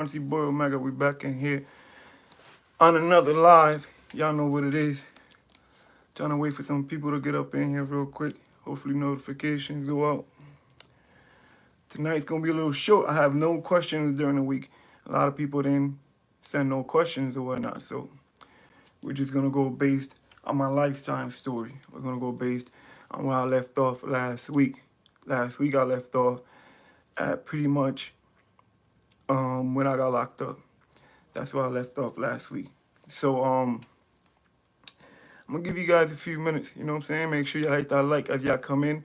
It's your boy Omega. We back in here on another live. Y'all know what it is. Trying to wait for some people to get up in here real quick. Hopefully notifications go out. Tonight's gonna be a little short. I have no questions during the week. A lot of people didn't send no questions or whatnot, so we're just gonna go based on my lifetime story. We're gonna go based on where I left off last week. Last week I left off at pretty much when I got locked up. That's where I left off last week. So I'm gonna give you guys a few minutes, you know what I'm saying? Make sure y'all hit that like as y'all come in.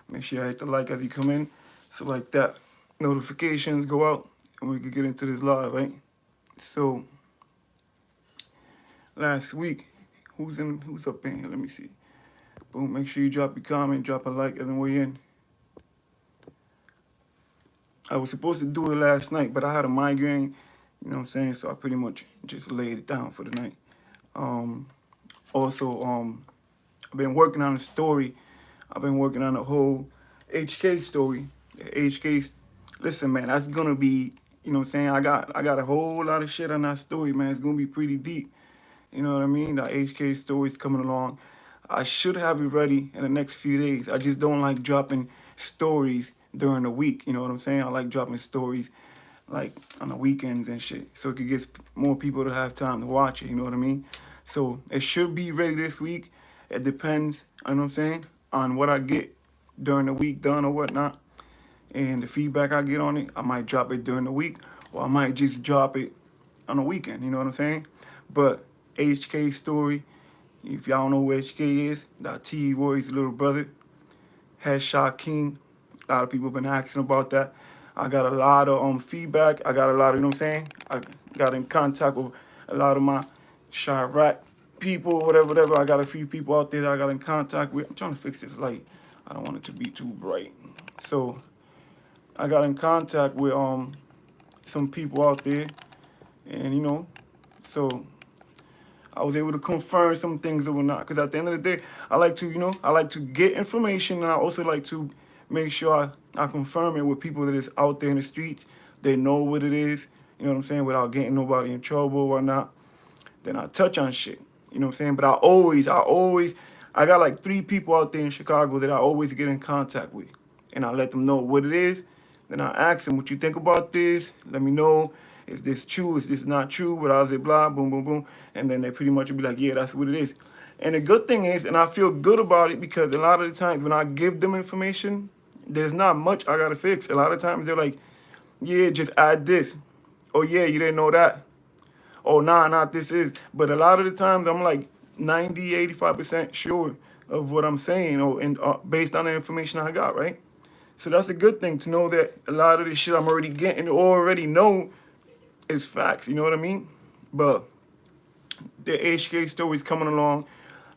Make sure y'all hit the like as you come in. So like that notifications go out and we can get into this live, right? So last week, who's up in here? Let me see. Boom, make sure you drop your comment, drop a like as we're in. I was supposed to do it last night, but I had a migraine, you know what I'm saying? So I pretty much just laid it down for the night. Also, I've been working on a story. I've been working on a whole HK story. HK, listen, man, that's gonna be, you know what I'm saying? I got a whole lot of shit on that story, man. It's gonna be pretty deep. You know what I mean? The HK story's coming along. I should have it ready in the next few days. I just don't like dropping stories during the week. You know what I'm saying? I like dropping stories like on the weekends and shit, so it could get more people to have time to watch it. You know what I mean? So it should be ready this week. It depends, you know what I'm saying, on what I get during the week done or whatnot, and the feedback I get on it. I might drop it during the week, or I might just drop it on the weekend. You know what I'm saying? But HK story. If y'all don't know who HK is, that T. Roy's little brother, Headshot King. A lot of people have been asking about that. I got a lot of feedback. I got a lot of, you know what I'm saying? I got in contact with a lot of my Chirac people, whatever. I got a few people out there that I got in contact with. I'm trying to fix this light. I don't want it to be too bright. So I got in contact with some people out there, and so I was able to confirm some things that were not. Because at the end of the day, I like to get information, and I also like to make sure I confirm it with people that is out there in the streets. They know what it is, you know what I'm saying, without getting nobody in trouble or whatnot. Then I touch on shit, you know what I'm saying? But I got like 3 people out there in Chicago that I always get in contact with. And I let them know what it is. Then I ask them, what you think about this? Let me know. Is this true? Is this not true? What I say, blah, boom, boom, boom. And then they pretty much will be like, yeah, that's what it is. And the good thing is, and I feel good about it, because a lot of the times when I give them information, there's not much I got to fix. A lot of times they're like, yeah, just add this. Oh, yeah, you didn't know that. Oh, nah, not this is. But a lot of the times I'm like 90, 85% sure of what I'm saying, or based on the information I got, right? So that's a good thing to know that a lot of this shit I'm already getting or already know is facts, you know what I mean? But the HK story's coming along.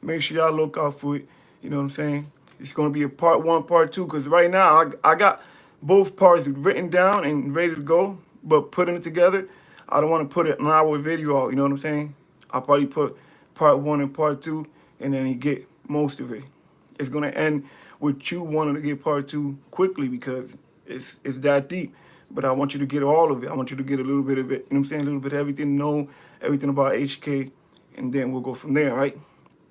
Make sure y'all look out for it, you know what I'm saying? It's going to be a part 1, part 2, because right now I got both parts written down and ready to go, but putting it together, I don't want to put an hour video out, you know what I'm saying? I'll probably put part 1 and part 2, and then you get most of it. It's going to end with you wanting to get part 2 quickly, because it's that deep. But I want you to get all of it. I want you to get a little bit of it, you know what I'm saying? A little bit of everything, know everything about HK, and then we'll go from there, right?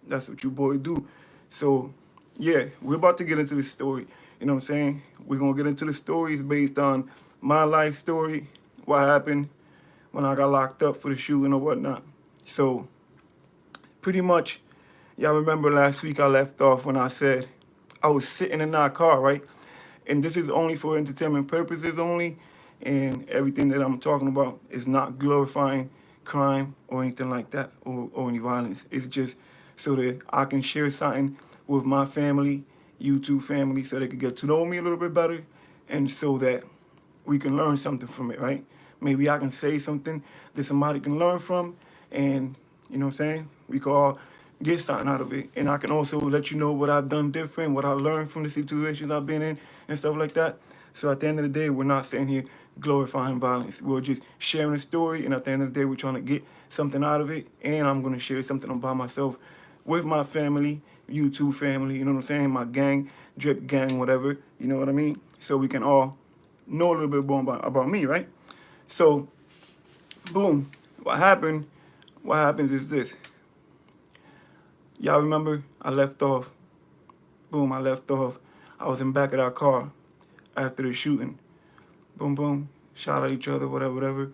That's what you boy do. So, yeah, we're about to get into the story. You know what I'm saying? We're going to get into the stories based on my life story, what happened when I got locked up for the shooting or whatnot. So, pretty much, y'all remember last week I left off when I said I was sitting in that car, right? And this is only for entertainment purposes only, and everything that I'm talking about is not glorifying crime or anything like that, or any violence. It's just so that I can share something with my family, YouTube family, so they could get to know me a little bit better, and so that we can learn something from it, right? Maybe I can say something that somebody can learn from, and you know what I'm saying? We can all get something out of it. And I can also let you know what I've done different, what I learned from the situations I've been in and stuff like that. So at the end of the day, we're not sitting here glorifying violence. We're just sharing a story, and at the end of the day, we're trying to get something out of it. And I'm going to share something about myself with my family, YouTube family, you know what I'm saying? My gang, drip gang, whatever, you know what I mean? So we can all know a little bit more about me, right? So Boom. What happened? What happens is this. Y'all remember? I left off. Boom, I left off. I was in back of that car after the shooting. Boom, boom. Shot at each other, whatever, whatever.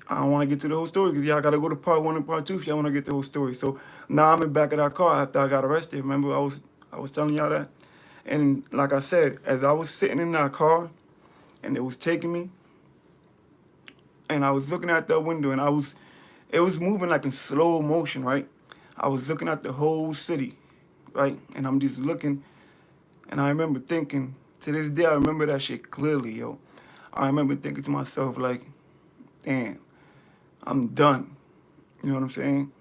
I don't want to get to the whole story because y'all got to go to part one and part two if y'all want to get the whole story. So now I'm in back of that car after I got arrested. Remember, I was telling y'all that? And like I said, as I was sitting in that car and it was taking me, and I was looking out that window and it was moving like in slow motion, right? I was looking at the whole city, right? And I'm just looking, and I remember thinking, to this day, I remember that shit clearly, yo. I remember thinking to myself, like, damn, I'm done. You know what I'm saying?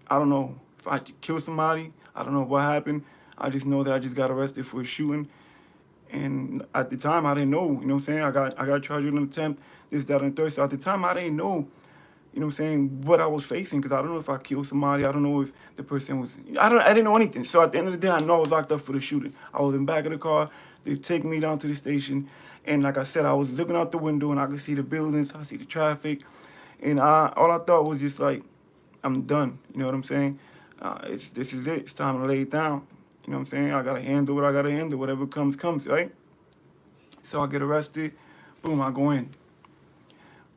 I don't know if I could kill somebody. I don't know what happened. I just know that I just got arrested for a shooting. And at the time, I didn't know. You know what I'm saying? I got charged with an attempt, this, that, and the third. So at the time, I didn't know. You know what I'm saying? What I was facing, because I don't know if I killed somebody. I don't know if the person was. I didn't know anything. So at the end of the day, I know I was locked up for the shooting. I was in the back of the car. They take me down to the station, and like I said, I was looking out the window and I could see the buildings. I see the traffic, and all I thought was just like, I'm done. You know what I'm saying? This is it. It's time to lay it down. You know what I'm saying? I gotta handle what I gotta handle. Whatever comes, right? So I get arrested. Boom, I go in.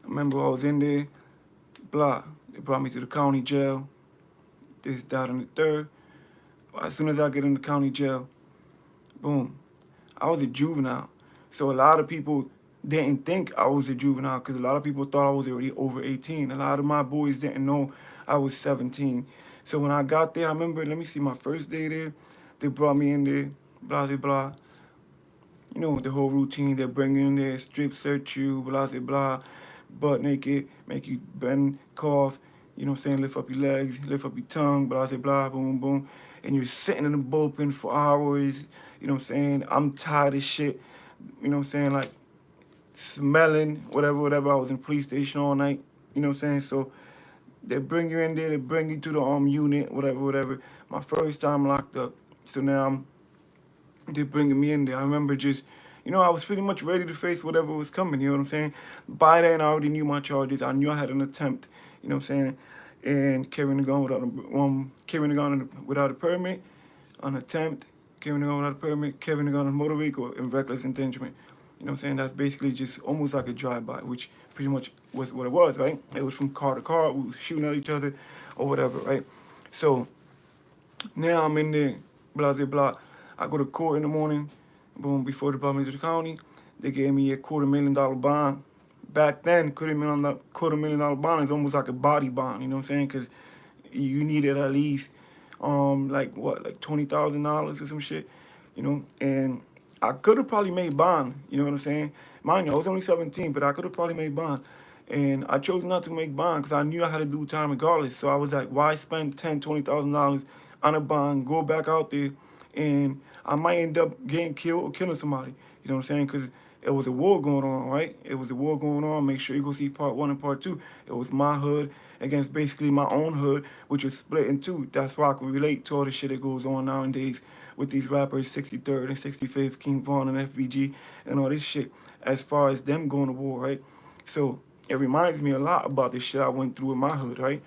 I remember I was in there. Blah. They brought me to the county jail. This, that, and the third. As soon as I get in the county jail, boom, I was a juvenile. So a lot of people didn't think I was a juvenile because a lot of people thought I was already over 18. A lot of my boys didn't know I was 17. So when I got there, I remember, let me see, my first day there, they brought me in there, blah, blah, blah. You know, the whole routine. They bring you in there, strip search you, blah, blah, blah, butt naked, make you bend, cough, you know what I'm saying, lift up your legs, lift up your tongue, blah, blah, blah, boom, boom. And you're sitting in the bullpen for hours, you know what I'm saying? I'm tired of shit, you know what I'm saying, like smelling, whatever, whatever. I was in police station all night, you know what I'm saying? So they bring you in there, they bring you to the unit, whatever, whatever. My first time locked up. So now they're bringing me in there. I remember just, I was pretty much ready to face whatever was coming, you know what I'm saying? By then, I already knew my charges. I knew I had an attempt, you know what I'm saying? And carrying a gun without a permit, an attempt, carrying a gun without a permit, carrying a gun on a motor vehicle, and reckless endangerment. You know what I'm saying? That's basically just almost like a drive-by, which pretty much was what it was, right? It was from car to car. We were shooting at each other or whatever, right? So now I'm in there, blah, blah, blah. I go to court in the morning, boom, before they brought me to the county. They gave me a $250,000 bond. Back then, $250,000 bond is almost like a body bond, you know what I'm saying? Because you needed at least, like $20,000 or some shit, you know? And I could have probably made bond, you know what I'm saying? Mind you, I was only 17, but I could have probably made bond. And I chose not to make bond because I knew I had to do time regardless. So I was like, why spend $20,000 on a bond, go back out there, and I might end up getting killed or killing somebody. You know what I'm saying? Because it was a war going on, right? It was a war going on. Make sure you go see part one and part two. It was my hood against basically my own hood, which was split in two. That's why I can relate to all the shit that goes on nowadays with these rappers, 63rd and 65th, King Von and FBG, and all this shit, as far as them going to war, right? So it reminds me a lot about the shit I went through in my hood, right?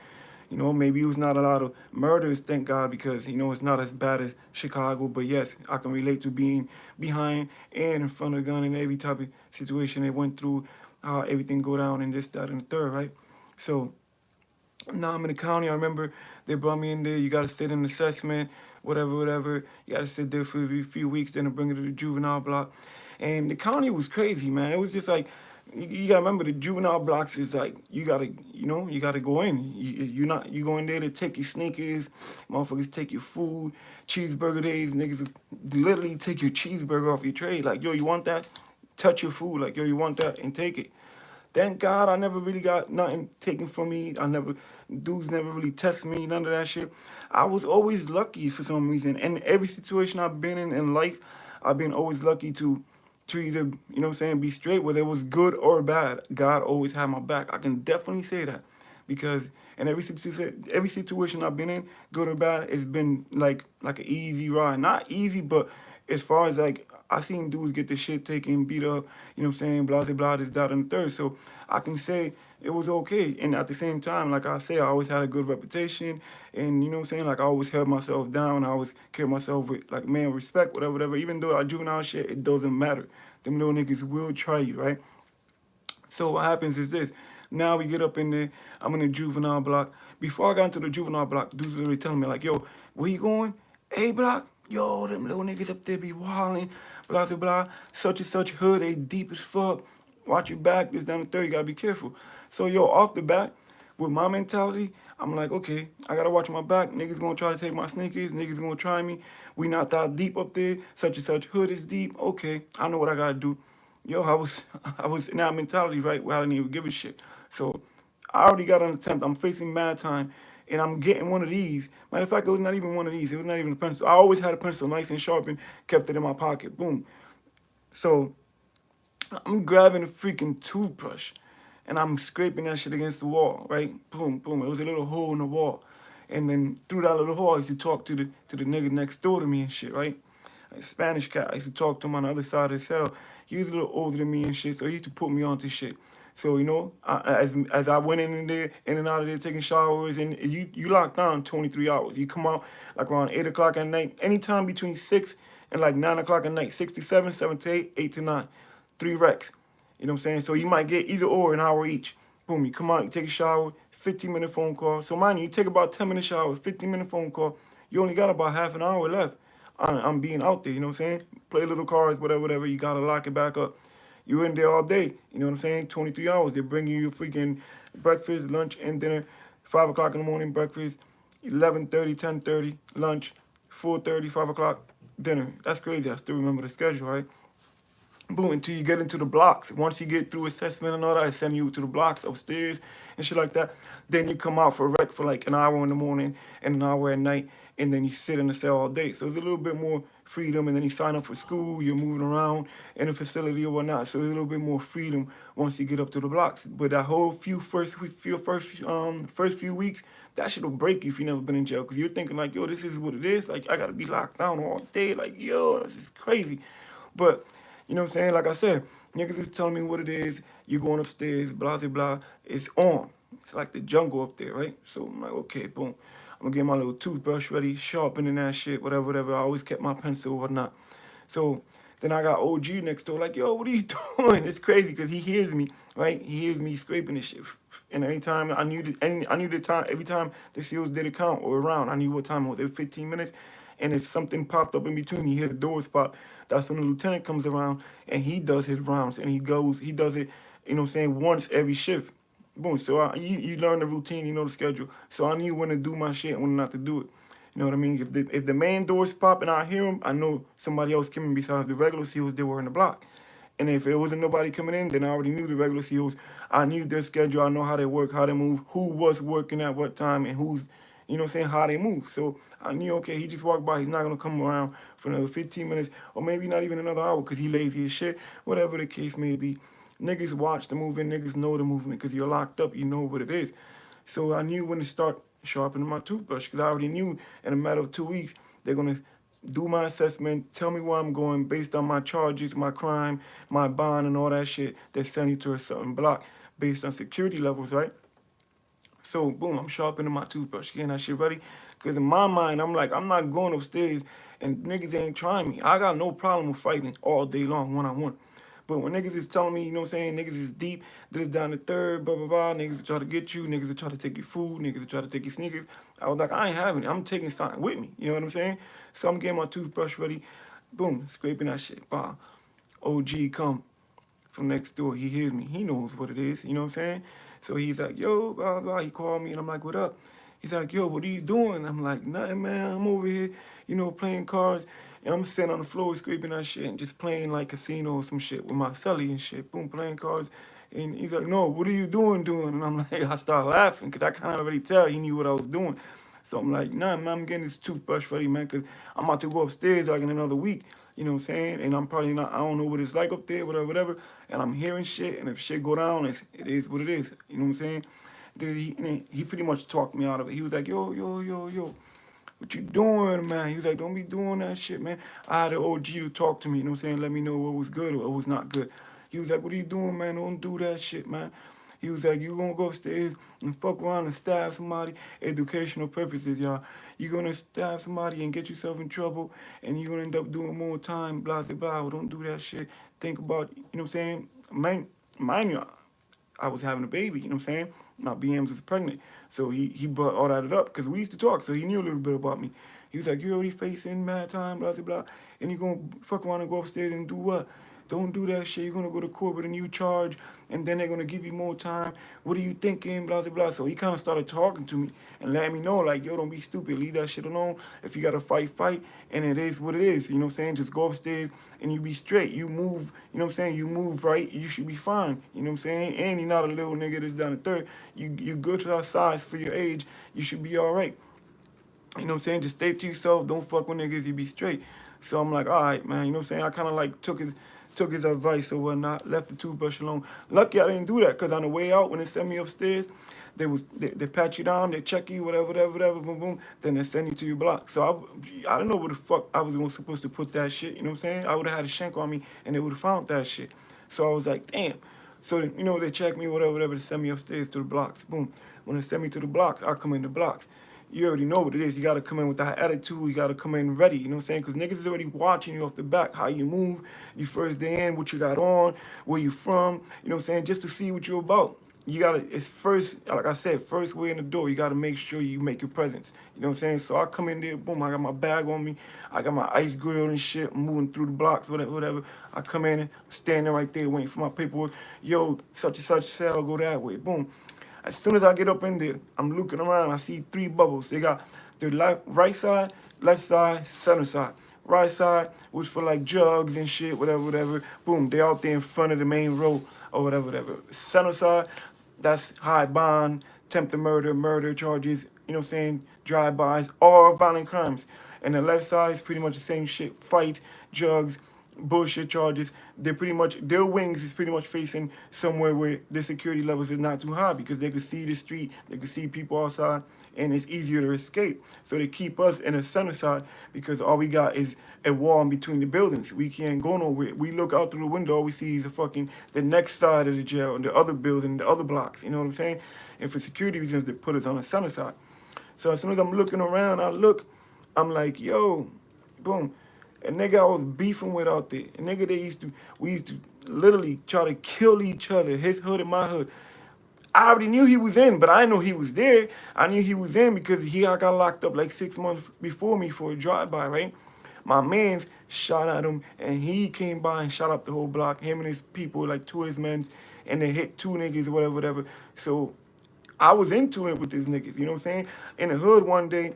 Maybe it was not a lot of murders, thank God, because, it's not as bad as Chicago. But yes, I can relate to being behind and in front of the gun in every type of situation they went through, how everything go down and this, that, and the third, right? So now I'm in the county. I remember they brought me in there. You got to sit in an assessment, whatever, whatever. You got to sit there for a few weeks, then they bring you to the juvenile block. And the county was crazy, man. It was just like, you gotta remember the juvenile blocks is like you gotta go in. You go in there to take your sneakers, motherfuckers take your food, cheeseburger days, niggas literally take your cheeseburger off your tray. Like, yo, you want that? Touch your food, like, yo, you want that, and take it. Thank God I never really got nothing taken from me. Dudes never really tested me, none of that shit. I was always lucky for some reason. And every situation I've been in life, I've been always lucky to either, be straight, whether it was good or bad. God always had my back. I can definitely say that. Because in every situation I've been in, good or bad, it's been like an easy ride. Not easy, but as far as like I seen dudes get the shit taken, beat up, blah, blah, blah, this, that, and the third. So I can say it was okay. And at the same time, like I say, I always had a good reputation, and you know what I'm saying. Like I always held myself down. I always carried myself with like man respect, whatever, whatever. Even though I juvenile shit, it doesn't matter. Them little niggas will try you, right? So what happens is this. Now we get up in there. I'm in the juvenile block. Before I got into the juvenile block, dudes were already telling me like, "Yo, where you going? A block? Yo, them little niggas up there be wilding, blah blah blah. Such and such hood, they deep as fuck. Watch your back. This down the third, you gotta be careful." So yo, off the bat, with my mentality, I'm like, okay, I gotta watch my back. Niggas gonna try to take my sneakers. Niggas gonna try me. We not that deep up there. Such and such hood is deep. Okay, I know what I gotta do. Yo, I was in that mentality, right, where I didn't even give a shit. So I already got an attempt. I'm facing mad time, and I'm getting one of these. Matter of fact, it was not even one of these. It was not even a pencil. I always had a pencil nice and sharp and kept it in my pocket. Boom. So I'm grabbing a freaking toothbrush, and I'm scraping that shit against the wall, right? Boom, boom. It was a little hole in the wall, and then through that little hole, I used to talk to the nigga next door to me and shit, right? A Spanish cat. I used to talk to him on the other side of the cell. He was a little older than me and shit, so he used to put me onto shit. So you know, as I went in there, in and out of there, taking showers, and you lock down 23 hours. You come out like around 8 o'clock at night. Anytime between 6 and like 9 o'clock at night. 6 to 7, 7 to 8, 8 to 9, 3 recs. You know what I'm saying? So you might get either or an hour each. Boom, you come out, you take a shower, 15-minute phone call. So mind you, you take about 10-minute shower, 15-minute phone call. You only got about half an hour left. I'm being out there, you know what I'm saying? Play little cards, whatever, whatever. You gotta lock it back up. You're in there all day, you know what I'm saying? 23 hours. They're bringing you freaking breakfast, lunch, and dinner. 5 o'clock in the morning, breakfast. 11:30, 10:30, lunch. 4:30, 5 o'clock, dinner. That's crazy. I still remember the schedule, right? Boom, until you get into the blocks. Once you get through assessment and all that, I send you to the blocks upstairs and shit like that. Then you come out for rec for like an hour in the morning and an hour at night, and then you sit in the cell all day. So it's a little bit more freedom, and then you sign up for school, you're moving around in a facility or whatnot. So there's a little bit more freedom once you get up to the blocks. But that whole first few weeks, that shit'll break you if you never been in jail, because you're thinking like, yo, this is what it is. Like I gotta be locked down all day. Like, yo, this is crazy. But you know what I'm saying? Like I said, niggas is telling me what it is. You going upstairs, blah, blah, blah. It's on. It's like the jungle up there, right? So I'm like, okay, boom. I'm gonna get my little toothbrush ready, sharpening that shit, whatever, whatever. I always kept my pencil, whatnot. So then I got OG next door, like, yo, what are you doing? It's crazy because he hears me, right? He hears me scraping this shit. And anytime I knew the time, every time the seals did a count or around, I knew what time it was. It was 15 minutes. And if something popped up in between, you hear the doors pop. That's when the lieutenant comes around and he does his rounds, and he does it, you know what I'm saying, once every shift. Boom. So you learn the routine, you know the schedule. So I knew when to do my shit and when not to do it. You know what I mean? If the main doors pop and I hear him, I know somebody else coming besides the regular SEALs that were in the block. And if it wasn't nobody coming in, then I already knew the regular SEALs. I knew their schedule. I know how they work, how they move, who was working at what time, and who's, you know what I'm saying, how they move. So I knew, okay, he just walked by. He's not going to come around for another 15 minutes or maybe not even another hour because he lazy as shit, whatever the case may be. Niggas watch the movement. Niggas know the movement because you're locked up. You know what it is. So I knew when to start sharpening my toothbrush because I already knew in a matter of 2 weeks they're going to do my assessment, tell me where I'm going based on my charges, my crime, my bond, and all that shit. They send you to a certain block based on security levels, right? So, boom, I'm sharpening my toothbrush, getting that shit ready. Because in my mind, I'm like, I'm not going upstairs and niggas ain't trying me. I got no problem with fighting all day long, one-on-one. But when niggas is telling me, you know what I'm saying, niggas is deep, this down the third, blah, blah, blah, niggas will try to get you, niggas will try to take your food, niggas will try to take your sneakers. I was like, I ain't having it. I'm taking something with me. You know what I'm saying? So I'm getting my toothbrush ready. Boom, scraping that shit. Bah. OG come from next door. He hears me. He knows what it is. You know what I'm saying? So he's like, yo, blah, blah. He called me, and I'm like, what up? He's like, yo, what are you doing? I'm like, nothing, man. I'm over here, you know, playing cards. And I'm sitting on the floor scraping that shit and just playing like casino or some shit with my celly and shit. Boom, playing cards. And he's like, no, what are you doing? And I'm like, I start laughing because I kind of already tell he knew what I was doing. So I'm like, nah, man, I'm getting this toothbrush ready, man, because I'm about to go upstairs like in another week. You know what I'm saying? And I'm probably not, I don't know what it's like up there, whatever, whatever. And I'm hearing shit. And if shit go down, it is what it is. You know what I'm saying? Dude, he pretty much talked me out of it. He was like, yo, yo, yo, yo, what you doing, man? He was like, don't be doing that shit, man. I had an OG to talk to me, you know what I'm saying? Let me know what was good or what was not good. He was like, what are you doing, man? Don't do that shit, man. He was like, you gonna go upstairs and fuck around and stab somebody. Educational purposes, y'all. You gonna stab somebody and get yourself in trouble, and you're gonna end up doing more time, blah, blah, blah. Well, don't do that shit. Think about, you know what I'm saying? Mind you, I was having a baby, you know what I'm saying? My BMs was pregnant. So he brought all that up because we used to talk, so he knew a little bit about me. He was like, you already facing mad time, blah, blah, blah. And you going to fuck around and go upstairs and do what? Don't do that shit. You're going to go to court with a new charge, and then they're going to give you more time. What are you thinking, blah, blah, blah. So he kind of started talking to me and letting me know, like, yo, don't be stupid. Leave that shit alone. If you got to fight, fight. And it is what it is. You know what I'm saying? Just go upstairs and you be straight. You move, you know what I'm saying? You move right. You should be fine. You know what I'm saying? And you're not a little nigga that's down the third. You good to our size for your age. You should be all right. You know what I'm saying? Just stay to yourself. Don't fuck with niggas. You be straight. So I'm like, all right, man. You know what I'm saying? I kind of like took his advice or whatnot. Left the toothbrush alone. Lucky I didn't do that because on the way out when they sent me upstairs, they pat you down, they check you, whatever, boom, boom. Then they send you to your block. So I don't know where the fuck I was supposed to put that shit. You know what I'm saying? I would have had a shank on me and they would have found that shit. So I was like, damn. So then, you know, they check me, whatever, they send me upstairs to the blocks. Boom. When they send me to the blocks, I come in the blocks. You already know what it is. You got to come in with that attitude. You got to come in ready. You know what I'm saying? Because niggas is already watching you off the back, how you move, you first day in, what you got on, where you from, you know what I'm saying? Just to see what you're about. You got to, it's first, like I said, first way in the door, you got to make sure you make your presence. You know what I'm saying? So I come in there, boom, I got my bag on me. I got my ice grill and shit. I'm moving through the blocks, whatever. I come in, standing right there waiting for my paperwork. Yo, such and such cell, go that way. Boom. As soon as I get up in there, I'm looking around. I see three bubbles. They got the right side, left side, center side. Right side was for like drugs and shit, whatever. Boom, they out there in front of the main road or whatever. Center side, that's high bond, attempted murder charges, you know what I'm saying, drive-bys, all violent crimes. And the left side is pretty much the same shit, fight, drugs, bullshit charges. They're pretty much, their wings is pretty much facing somewhere where the security levels is not too high because they could see the street, they could see people outside, and it's easier to escape. So they keep us in the center side because all we got is a wall in between the buildings. We can't go nowhere. We look out through the window, all we see is the next side of the jail, and the other building, the other blocks, you know what I'm saying? And for security reasons, they put us on the center side. So as soon as I'm looking around, I'm like, yo, boom. A nigga I was beefing with out there. A nigga we used to literally try to kill each other, his hood and my hood. I already knew he was in, but I didn't know he was there. I knew he was in because he got locked up like 6 months before me for a drive-by, right? My mans shot at him, and he came by and shot up the whole block, him and his people, like two of his men, and they hit two niggas, whatever. So I was into it with these niggas, you know what I'm saying? In the hood one day,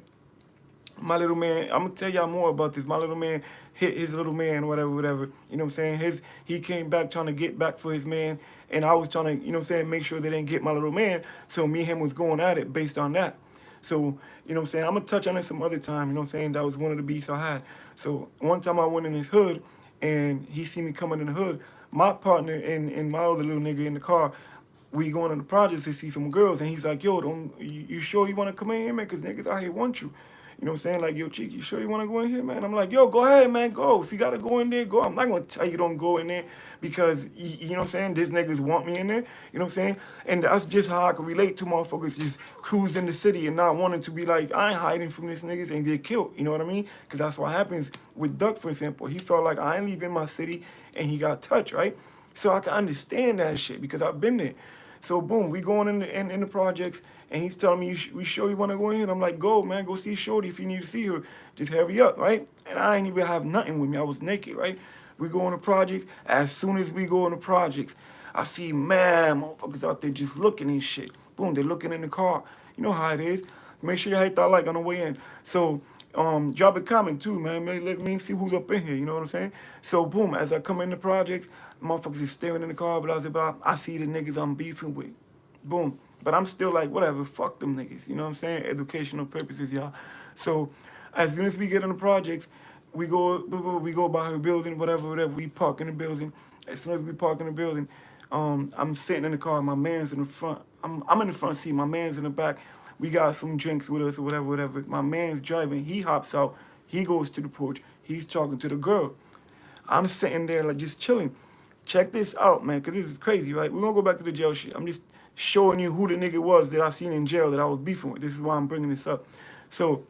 my little man, I'm gonna tell y'all more about this. My little man hit his little man, whatever. You know what I'm saying? He came back trying to get back for his man, and I was trying to, you know what I'm saying, make sure they didn't get my little man. So me and him was going at it based on that. So, you know what I'm saying? I'm gonna touch on it some other time, you know what I'm saying? That was one of the beats I had. So one time I went in his hood and he see me coming in the hood. My partner and my other little nigga in the car, we going in the projects to see some girls, and he's like, yo, don't you sure you wanna come in here, man? Cause niggas out here want you. You know what I'm saying? Like, yo, Cheek, you sure you want to go in here, man? I'm like, yo, go ahead, man, go. If you got to go in there, go. I'm not going to tell you don't go in there because, you know what I'm saying, these niggas want me in there. You know what I'm saying? And that's just how I can relate to motherfuckers just cruising the city and not wanting to be like, I ain't hiding from these niggas and get killed. You know what I mean? Because that's what happens with Duck, for example. He felt like I ain't leaving my city and he got touched, right? So I can understand that shit because I've been there. So boom, we going in the projects, and he's telling me, we sure you want to go in? I'm like, go, man, go see Shorty if you need to see her. Just hurry up, right? And I ain't even have nothing with me. I was naked, right? We go in the projects. As soon as we go in the projects, I see mad motherfuckers out there just looking and shit. Boom, they're looking in the car. You know how it is. Make sure you hit that like on the way in. So drop a comment too, man. Let me see who's up in here. You know what I'm saying? So boom, as I come in the projects, motherfuckers is staring in the car, blah. I see the niggas I'm beefing with. Boom. But I'm still like, whatever, fuck them niggas. You know what I'm saying? Educational purposes, y'all. So as soon as we get in the projects, we go by her building, whatever. We park in the building. As soon as we park in the building, I'm sitting in the car. My man's in the front. I'm in the front seat. My man's in the back. We got some drinks with us or whatever. My man's driving. He hops out. He goes to the porch. He's talking to the girl. I'm sitting there like just chilling. Check this out, man, because this is crazy, right? We're going to go back to the jail shit. I'm just showing you who the nigga was that I seen in jail that I was beefing with. This is why I'm bringing this up. So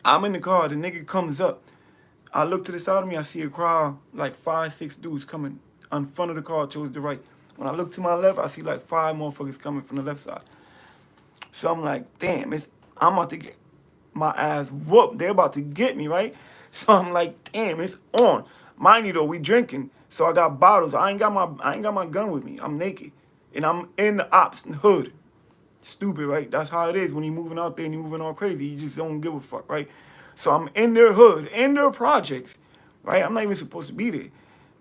I'm in the car. The nigga comes up. I look to the side of me. I see a crowd, like 5, 6 dudes coming in front of the car towards the right. When I look to my left, I see like 5 motherfuckers coming from the left side. So I'm like, damn, I'm about to get my ass whooped. They're about to get me, right? So I'm like, damn, it's on. Mind you though, we drinking. So I got bottles. I ain't got my gun with me. I'm naked. And I'm in the ops hood. Stupid, right? That's how it is when you're moving out there and you're moving all crazy. You just don't give a fuck, right? So I'm in their hood, in their projects, right? I'm not even supposed to be there.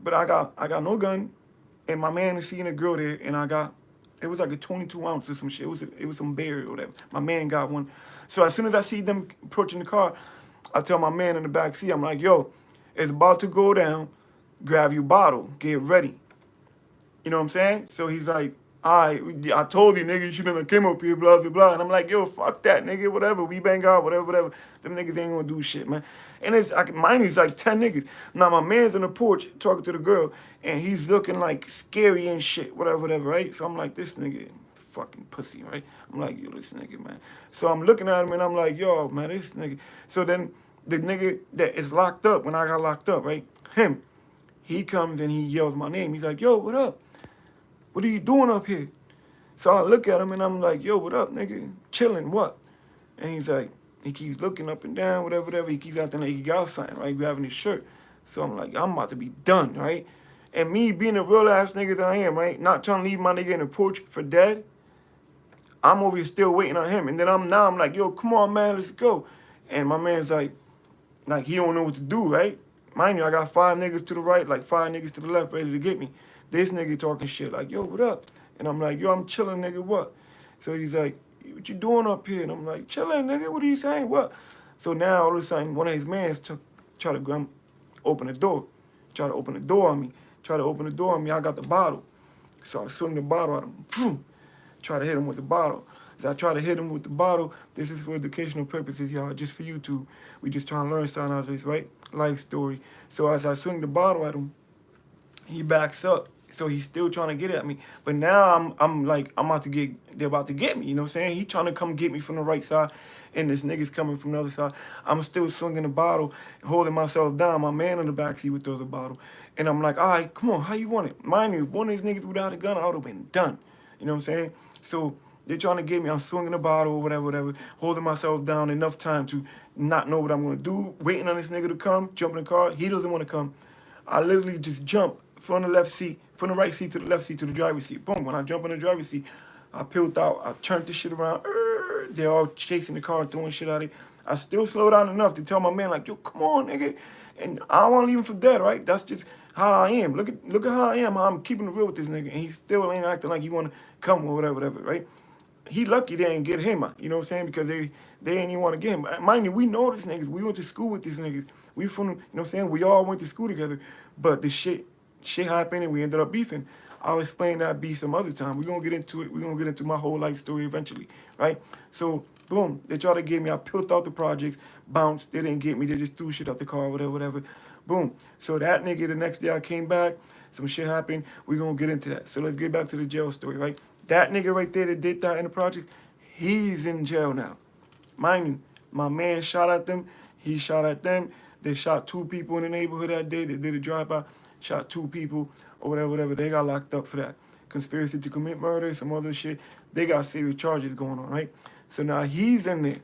But I got no gun, and my man is seeing a girl there, and it was like a 22 ounce or some shit. It was some berry or whatever. My man got one. So as soon as I see them approaching the car, I tell my man in the back seat, I'm like, yo, it's about to go down. Grab your bottle. Get ready. You know what I'm saying? So he's like, I told you, nigga, you shouldn't have came up here, blah, blah, blah. And I'm like, yo, fuck that, nigga, whatever. We bang out, whatever, whatever. Them niggas ain't gonna do shit, man. And mind you, it's like 10 niggas. Now, my man's on the porch talking to the girl, and he's looking like scary and shit, whatever, whatever, right? So I'm like, this nigga, fucking pussy, right? I'm like, yo, this nigga, man. So I'm looking at him, and I'm like, yo, man, this nigga. So then the nigga that is locked up, when I got locked up, right? He comes and he yells my name. He's like, yo, what up? What are you doing up here? So I look at him and I'm like, yo, what up, nigga? Chilling, what? And he's like, he keeps looking up and down, whatever, whatever. He keeps acting like he got something, right? Grabbing his shirt. So I'm like, I'm about to be done, right? And me being a real ass nigga that I am, right? Not trying to leave my nigga in the porch for dead. I'm over here still waiting on him. And then I'm like, yo, come on, man, let's go. And my man's like he don't know what to do, right? Mind you, I got 5 niggas to the right, like 5 niggas to the left ready to get me. This nigga talking shit like, yo, what up? And I'm like, yo, I'm chilling, nigga, what? So he's like, what you doing up here? And I'm like, chilling, nigga, what are you saying, what? So now, all of a sudden, one of his mans try to open the door. Try to open the door on me. I got the bottle. So I swing the bottle at him. Boom. Try to hit him with the bottle. As I try to hit him with the bottle, this is for educational purposes, y'all, just for YouTube. We just trying to learn something out of this, right? Life story. So as I swing the bottle at him, he backs up. So he's still trying to get at me. But now they're about to get me, you know what I'm saying? He trying to come get me from the right side, and this nigga's coming from the other side. I'm still swinging the bottle, holding myself down. My man in the backseat would throw the bottle. And I'm like, all right, come on, how you want it? Mind you, if one of these niggas without a gun, I would have been done. You know what I'm saying? So they're trying to get me. I'm swinging the bottle or whatever, whatever, holding myself down enough time to not know what I'm going to do, waiting on this nigga to come, jump in the car. He doesn't want to come. I literally just jump from the right seat to the left seat to the driver's seat. Boom. When I jump in the driver's seat, I peeled out. I turned the shit around. They're all chasing the car, throwing shit at it. I still slowed down enough to tell my man, like, yo, come on, nigga. And I don't want to leave him for dead, right? That's just how I am. Look at how I am. How I'm keeping it real with this nigga. And he still ain't acting like he want to come or whatever, whatever, right? He lucky they ain't get him, you know what I'm saying? Because they ain't even want to get him. Mind you, we know these niggas. We went to school with these niggas. We from, you know what I'm saying? We all went to school together. But the shit happened and we ended up beefing. I'll explain that beef some other time. We're going to get into it. We're going to get into my whole life story eventually, right? So, boom, they tried to get me. I peeled out the projects, bounced. They didn't get me. They just threw shit out the car, whatever, whatever. Boom. So that nigga, the next day I came back, some shit happened. We're going to get into that. So let's get back to the jail story, right? That nigga right there that did that in the projects, he's in jail now. Mind you, my man shot at them. He shot at them. They shot 2 people in the neighborhood that day. They did a drive-by, shot 2 people or whatever, whatever. They got locked up for that. Conspiracy to commit murder, some other shit. They got serious charges going on, right? So now he's in there.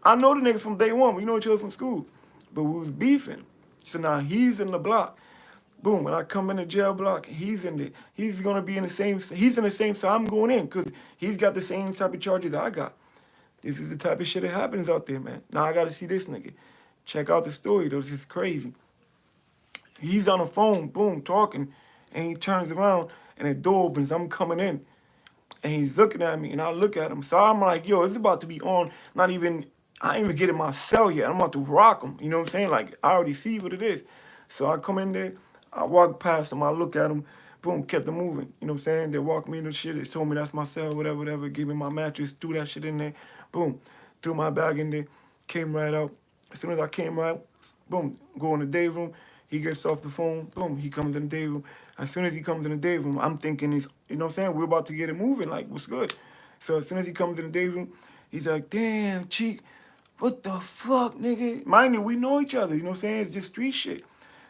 I know the nigga from day one. We know each other from school. But we was beefing. So now he's in the block. Boom, when I come in the jail block, he's in there. He's going to be in the same, so I'm going in because he's got the same type of charges I got. This is the type of shit that happens out there, man. Now I got to see this nigga. Check out the story, though. This is crazy. He's on the phone, boom, talking, and he turns around, and the door opens. I'm coming in, and he's looking at me, and I look at him. So I'm like, yo, it's about to be on. I ain't even get in my cell yet. I'm about to rock him. You know what I'm saying? Like, I already see what it is. So I come in there. I walk past him, I look at him, boom, kept him moving. You know what I'm saying? They walked me into shit, they told me that's my cell, whatever, whatever, gave me my mattress, threw that shit in there, boom, threw my bag in there, came right out. As soon as I came out, boom, go in the day room, He gets off the phone, boom, he comes in the day room. As soon as he comes in the day room, I'm thinking he's, you know what I'm saying, we're about to get it moving, like, what's good? So as soon as he comes in the day room, he's like, damn, Cheek, what the fuck, nigga? Mind you, we know each other, you know what I'm saying? It's just street shit.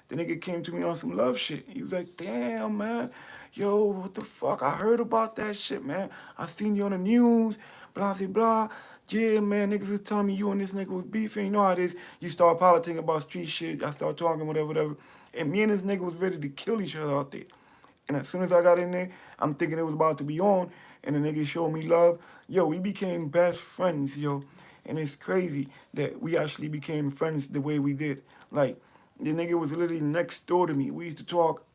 The nigga came to me on some love shit. He was like, damn, man, yo, what the fuck? I heard about that shit, man. I seen you on the news, blah, blah, blah. Yeah, man, niggas was telling me you and this nigga was beefing. You know how it is. You start politicking about street shit. I start talking, whatever, whatever. And me and this nigga was ready to kill each other out there. And as soon as I got in there, I'm thinking it was about to be on. And the nigga showed me love. Yo, we became best friends, yo. And it's crazy that we actually became friends the way we did. Like, the nigga was literally next door to me. We used to talk.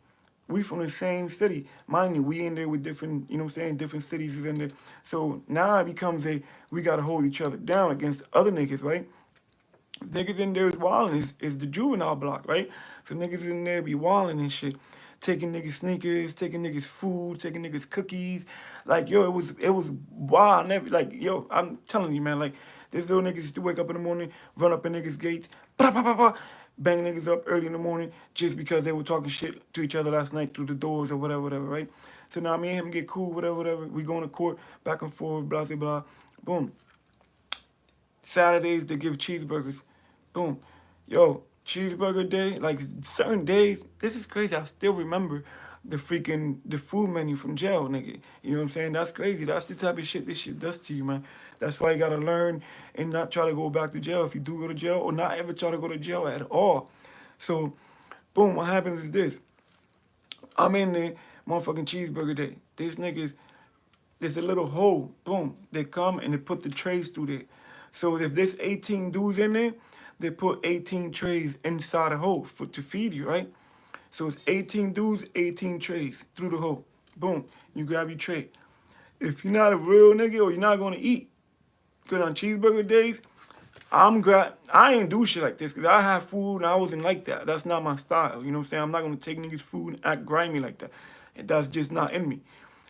We from the same city. Mind you, we in there with different, you know what I'm saying, different cities is in there. So now it becomes we got to hold each other down against other niggas, right? Niggas in there is wilding, is the juvenile block, right? So niggas in there be wilding and shit. Taking niggas sneakers, taking niggas food, taking niggas cookies. Like, yo, it was wild. Never, like, yo, I'm telling you, man, like, this little niggas used to wake up in the morning, run up in niggas' gates, bah, bah, bah, bah, bang niggas up early in the morning just because they were talking shit to each other last night through the doors or whatever, whatever, right? So now me and him get cool, whatever, whatever. We go to court, back and forth, blah, blah, blah. Boom. Saturdays they give cheeseburgers. Boom. Yo, cheeseburger day, like certain days, this is crazy. I still remember the food menu from jail, nigga. You know what I'm saying? That's crazy. That's the type of shit this shit does to you, man. That's why you gotta learn and not try to go back to jail if you do go to jail, or not ever try to go to jail at all. So, boom, what happens is this. I'm in there, motherfucking cheeseburger day. These niggas, there's a little hole. Boom. They come and they put the trays through there. So if there's 18 dudes in there, they put 18 trays inside the hole to feed you, right? So it's 18 dudes, 18 trays through the hole. Boom. You grab your tray. If you're not a real nigga or you're not gonna eat, because on cheeseburger days, I ain't do shit like this because I have food and I wasn't like that. That's not my style. You know what I'm saying? I'm not gonna take niggas' food and act grimy like that. And that's just not in me.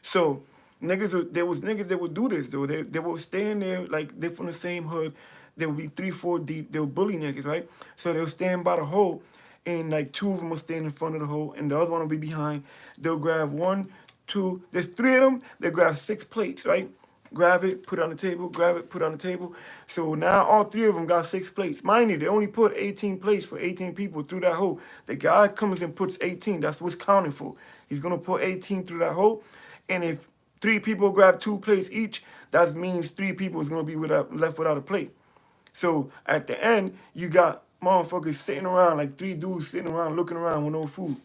So there was niggas that would do this though. They would stand there like they're from the same hood. There would be 3, 4 deep. They would bully niggas, right? So they'll stand by the hole, and like 2 of them will stand in front of the hole, and the other one will be behind. They'll grab 1, 2. There's 3 of them. They grab 6 plates, right? Grab it, put it on the table, grab it, put it on the table. So now all 3 of them got 6 plates. Mind you, they only put 18 plates for 18 people through that hole. The guy comes and puts 18. That's what's counting for. He's gonna put 18 through that hole, and if 3 people grab 2 plates each, that means 3 people is gonna be left without a plate. So at the end, you got motherfuckers sitting around, like 3 dudes sitting around looking around with no food.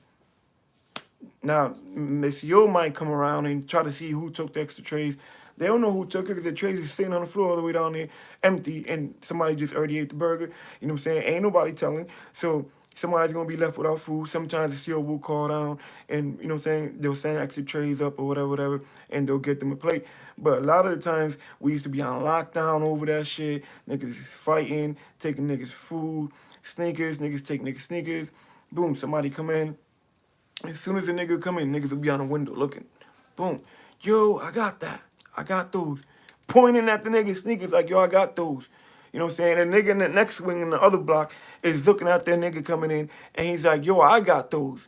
Now, Miss Yo might come around and try to see who took the extra trays. They don't know who took it because the trays is sitting on the floor all the way down there, empty, and somebody just already ate the burger. You know what I'm saying? Ain't nobody telling. So somebody's going to be left without food. Sometimes the CO will call down and, you know what I'm saying, they'll send extra trays up or whatever, whatever, and they'll get them a plate. But a lot of the times, we used to be on lockdown over that shit. Niggas fighting, taking niggas food, sneakers, niggas take niggas sneakers. Boom, somebody come in. As soon as the nigga come in, niggas will be on the window looking. Boom. Yo, I got that. I got those. Pointing at the nigga sneakers like, yo, I got those. You know what I'm saying? And the nigga in the next wing in the other block is looking at that nigga coming in, and he's like, yo, I got those.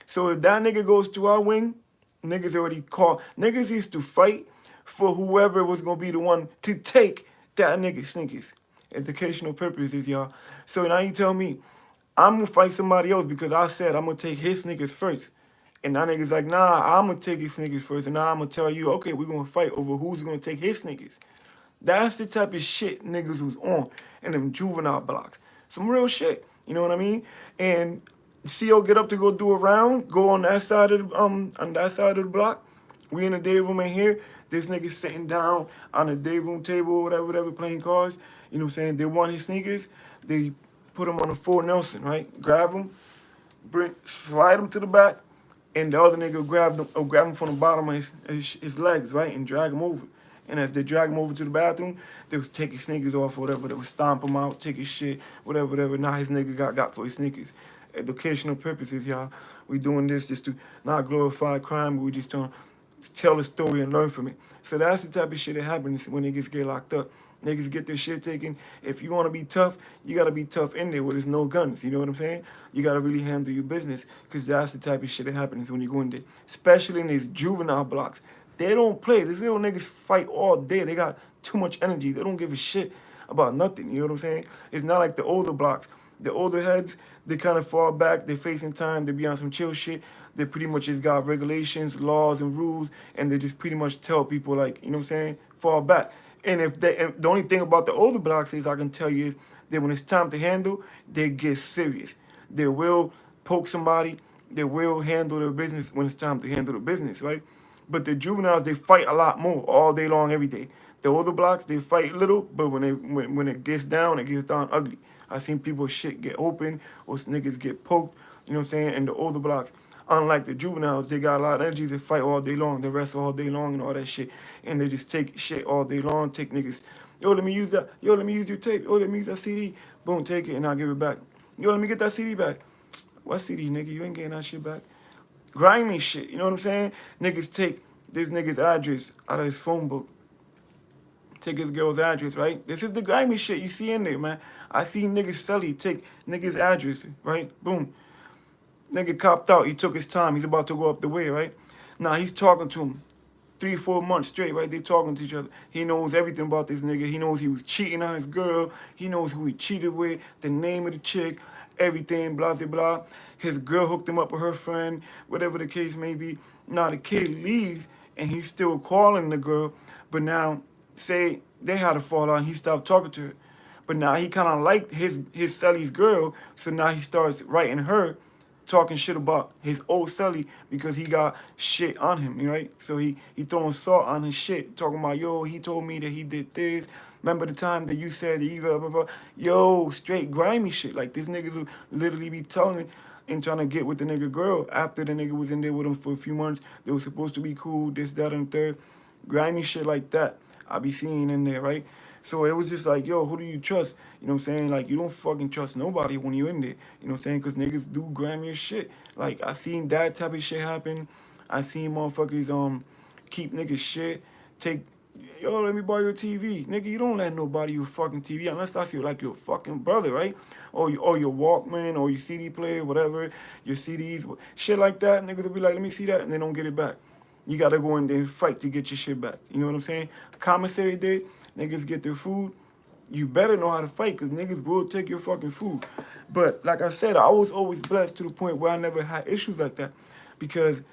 So if that nigga goes to our wing, niggas already called. Niggas used to fight for whoever was going to be the one to take that nigga sneakers. Educational purposes, y'all. So now you tell me, I'm going to fight somebody else because I said I'm going to take his sneakers first. And that nigga's like, nah, I'm going to take his sneakers first. And now I'm going to tell you, okay, we're going to fight over who's going to take his sneakers. That's the type of shit niggas was on in them juvenile blocks. Some real shit. You know what I mean? And CO get up to go do a round, go on that side of the block. We in the day room in here. This nigga sitting down on the day room table, whatever, playing cards. You know what I'm saying? They want his sneakers. They put him on a 4 Nelson, right? Grab him, slide him to the back, and the other nigga grab him from the bottom of his legs, right? And drag him over. And as they drag him over to the bathroom, they was take his sneakers off or whatever. They would stomp him out, take his shit, whatever. Now his nigga got for his sneakers. Educational purposes, y'all. We doing this just to not glorify crime, but we just doing tell the story and learn from it. So that's the type of shit that happens when niggas get locked up. Niggas get their shit taken. If you want to be tough, you got to be tough in there where there's no guns. You know what I'm saying? You got to really handle your business because that's the type of shit that happens when you go in there. Especially in these juvenile blocks. They don't play. These little niggas fight all day. They got too much energy. They don't give a shit about nothing. You know what I'm saying? It's not like the older blocks. The older heads, they kind of fall back. They're facing time. They be on some chill shit. They pretty much just got regulations, laws, and rules, and they just pretty much tell people like, you know what I'm saying, fall back. And the only thing about the older blocks is I can tell you is that when it's time to handle, they get serious. They will poke somebody. They will handle their business when it's time to handle the business, right? But the juveniles, they fight a lot more all day long, every day. The older blocks, they fight little, but when it gets down ugly. I seen people shit get open or niggas get poked, you know what I'm saying? And the older blocks, unlike the juveniles, they got a lot of energy. They fight all day long, they wrestle all day long and all that shit. And they just take shit all day long, take niggas, yo, let me use that. Yo, let me use your tape. Yo, let me use that CD. Boom, take it and I'll give it back. Yo, let me get that CD back. What CD, nigga? You ain't getting that shit back. Grimy shit, you know what I'm saying? Niggas take this nigga's address out of his phone book. Take his girl's address, right? This is the grimy shit you see in there, man. I see niggas Sully take niggas' address, right? Boom. Nigga copped out. He took his time. He's about to go up the way, right? Now he's talking to him 3-4 months straight, right? They talking to each other. He knows everything about this nigga. He knows he was cheating on his girl. He knows who he cheated with, the name of the chick, everything, blah, blah, blah. His girl hooked him up with her friend, whatever the case may be. Now the kid leaves and he's still calling the girl, but now say they had a fallout and he stopped talking to her. But now he kind of liked his Sully's girl, so now he starts writing her, talking shit about his old Sully because he got shit on him, right? So he throwing salt on his shit, talking about, yo, he told me that he did this. Remember the time that you said that you blah, blah, blah. Yo, straight grimy shit. Like, this niggas will literally be telling it and trying to get with the nigga girl after the nigga was in there with him for a few months. They were supposed to be cool, this, that, and third. Grimy shit like that I be seeing in there, right? So it was just like, yo, who do you trust? You know what I'm saying? Like, you don't fucking trust nobody when you in there. You know what I'm saying? Because niggas do grimy as shit. Like, I seen that type of shit happen. I seen motherfuckers keep niggas shit. Take, yo, let me borrow your TV. Nigga, you don't let nobody your fucking TV unless that's your fucking brother, right? Or your Walkman or your CD player, whatever, your CDs, shit like that. Niggas will be like, let me see that, and they don't get it back. You gotta go in there and fight to get your shit back. You know what I'm saying? Commissary day, niggas get their food. You better know how to fight because niggas will take your fucking food. But like I said, I was always blessed to the point where I never had issues like that. Because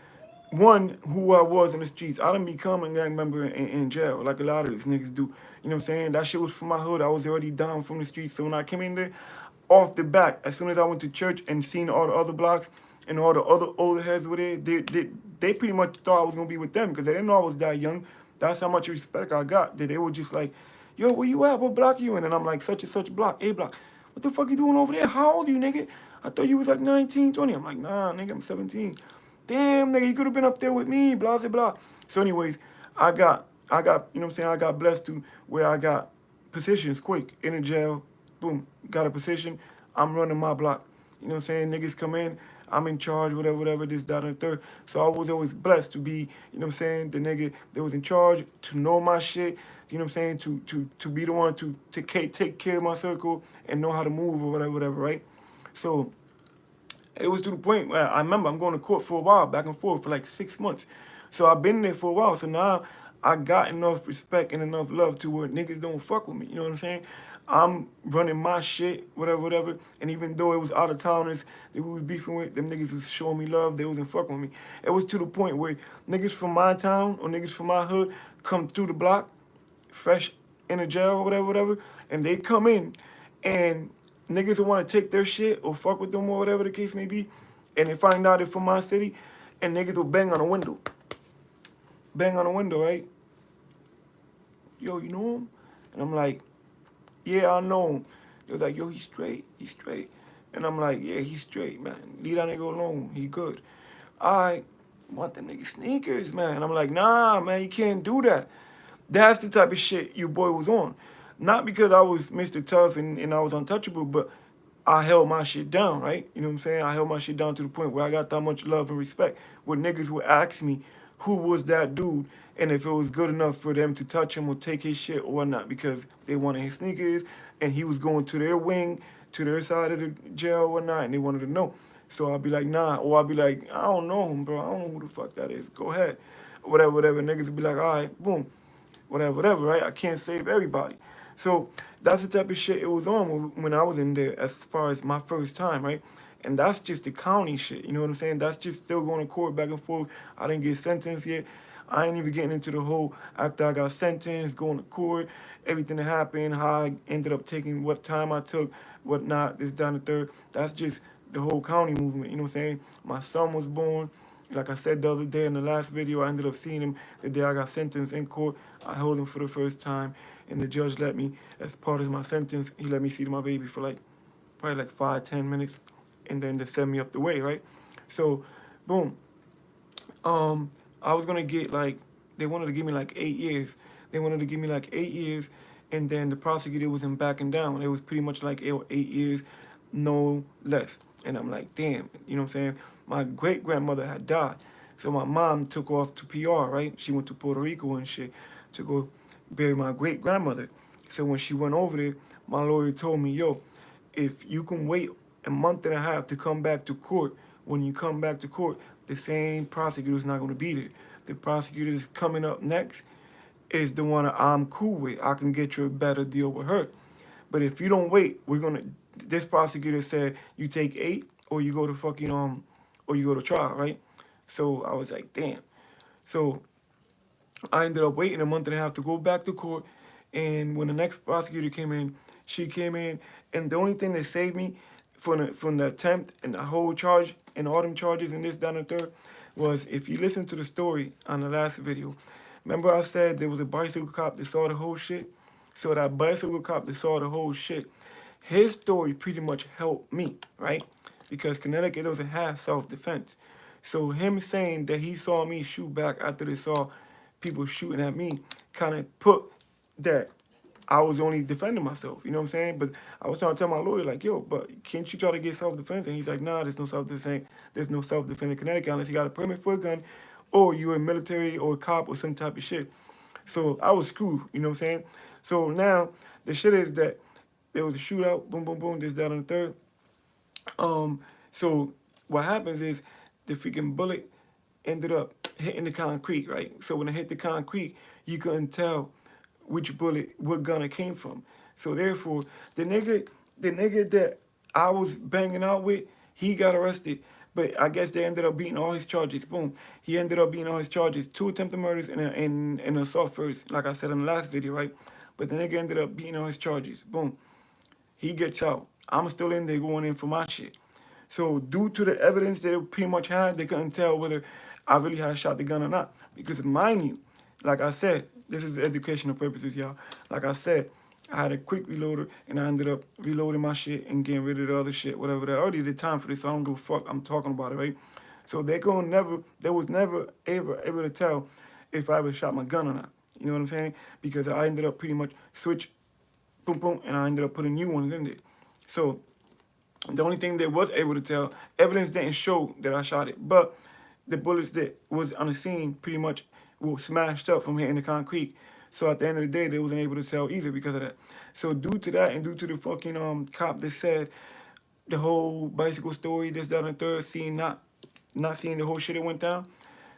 one, who I was in the streets, I didn't become a gang member in jail like a lot of these niggas do. You know what I'm saying? That shit was from my hood. I was already down from the streets. So when I came in there, off the bat, as soon as I went to church and seen all the other blocks and all the other older heads were there, they pretty much thought I was going to be with them because they didn't know I was that young. That's how much respect I got. They were just like, yo, where you at? What block you in? And I'm like, such and such block, A block. What the fuck you doing over there? How old are you, nigga? I thought you was like 19, 20. I'm like, nah, nigga, I'm 17. Damn, nigga, you could have been up there with me, blah, blah, blah. So anyways, I got, you know what I'm saying? I got blessed to where I got positions quick in the jail. Boom, got a position. I'm running my block. You know what I'm saying? Niggas come in, I'm in charge, whatever, this, that, and the third. So I was always blessed to be, you know what I'm saying, the nigga that was in charge, to know my shit, you know what I'm saying, to be the one to take care of my circle and know how to move or whatever, right? So it was to the point where I remember I'm going to court for a while, back and forth for like 6 months. So I've been there for a while. So now I got enough respect and enough love to where niggas don't fuck with me. You know what I'm saying? I'm running my shit, whatever. And even though it was out of towners that we was beefing with, them niggas was showing me love. They wasn't fucking with me. It was to the point where niggas from my town or niggas from my hood come through the block, fresh in the jail or whatever, and they come in and niggas will want to take their shit or fuck with them or whatever the case may be, and they find out they're from my city, and niggas will bang on the window. Bang on the window, right? Yo, you know him? And I'm like, yeah, I know him. They're like, yo, he's straight. And I'm like, yeah, he's straight, man. Leave that nigga alone. He good. I want them nigga sneakers, man. And I'm like, nah, man, you can't do that. That's the type of shit your boy was on. Not because I was Mr. Tough and I was untouchable, but I held my shit down, right? You know what I'm saying? I held my shit down to the point where I got that much love and respect. Where niggas would ask me who was that dude and if it was good enough for them to touch him or take his shit or whatnot because they wanted his sneakers and he was going to their wing, to their side of the jail or whatnot, and they wanted to know. So I'll be like, nah, or I'll be like, I don't know him, bro. I don't know who the fuck that is. Go ahead, whatever, whatever. Niggas will be like, all right, boom, whatever, whatever, right? I can't save everybody. So that's the type of shit it was on when I was in there as far as my first time, right? And that's just the county shit, you know what I'm saying? That's just still going to court back and forth. I didn't get sentenced yet. I ain't even getting into the whole after I got sentenced, going to court, everything that happened, how I ended up taking, what time I took, what not, this, down, the third. That's just the whole county movement, you know what I'm saying? My son was born. Like I said the other day in the last video, I ended up seeing him the day I got sentenced in court. I held him for the first time, and the judge let me, as part of my sentence, he let me see my baby for like probably like 5, 10 minutes, and then they send me up the way, right? So, boom. I was gonna get like they wanted to give me like 8 years. They wanted to give me like 8 years, and then the prosecutor wasn't backing down. It was pretty much like 8 years, no less. And I'm like, damn, you know what I'm saying? My great grandmother had died, so my mom took off to PR, right? She went to Puerto Rico and shit to go bury my great grandmother. So when she went over there, my lawyer told me, yo, if you can wait a month and a half to come back to court, when you come back to court, the same prosecutor is not going to be there. The prosecutor is coming up next is the one I'm cool with. I can get you a better deal with her. But if you don't wait, we're gonna. This prosecutor said you take 8 or you go to fucking or you go to trial, right? So I was like, damn. So I ended up waiting a month and a half to go back to court. And when the next prosecutor came in, she came in, and the only thing that saved me from the attempt and the whole charge and all them charges and this, down, and third was if you listen to the story on the last video. Remember I said there was a bicycle cop that saw the whole shit? So that bicycle cop that saw the whole shit, his story pretty much helped me, right? Because Connecticut doesn't have self-defense. So him saying that he saw me shoot back after they saw people shooting at me kind of put that I was only defending myself, you know what I'm saying? But I was trying to tell my lawyer, like, yo, but can't you try to get self-defense? And he's like, nah, there's no self-defense in Connecticut unless you got a permit for a gun or you're a military or a cop or some type of shit. So I was screwed, you know what I'm saying? So now the shit is that there was a shootout, boom, boom, boom, this, that, and the third. So what happens is the freaking bullet ended up hitting the concrete, right? So when it hit the concrete, you couldn't tell which bullet, what gun it came from. So therefore, the nigga that I was banging out with, he got arrested. But I guess they ended up beating all his charges. Boom. He ended up beating all his charges. 2 attempted murders and an assault first, like I said in the last video, right? But the nigga ended up beating all his charges. Boom. He gets out. I'm still in there going in for my shit. So due to the evidence that it pretty much had, they couldn't tell whether I really had shot the gun or not. Because mind you, like I said, this is educational purposes, y'all. Like I said, I had a quick reloader and I ended up reloading my shit and getting rid of the other shit, whatever that. I already did time for this, so I don't give a fuck. I'm talking about it, right? So they was never ever able to tell if I ever shot my gun or not. You know what I'm saying? Because I ended up pretty much switch, boom, boom, and I ended up putting new ones in there. So the only thing they was able to tell, evidence didn't show that I shot it, but the bullets that was on the scene pretty much were smashed up from hitting the concrete. So at the end of the day, they wasn't able to tell either because of that. So due to that and due to the fucking cop that said the whole bicycle story, this, that, and the third, seeing not seeing the whole shit that went down,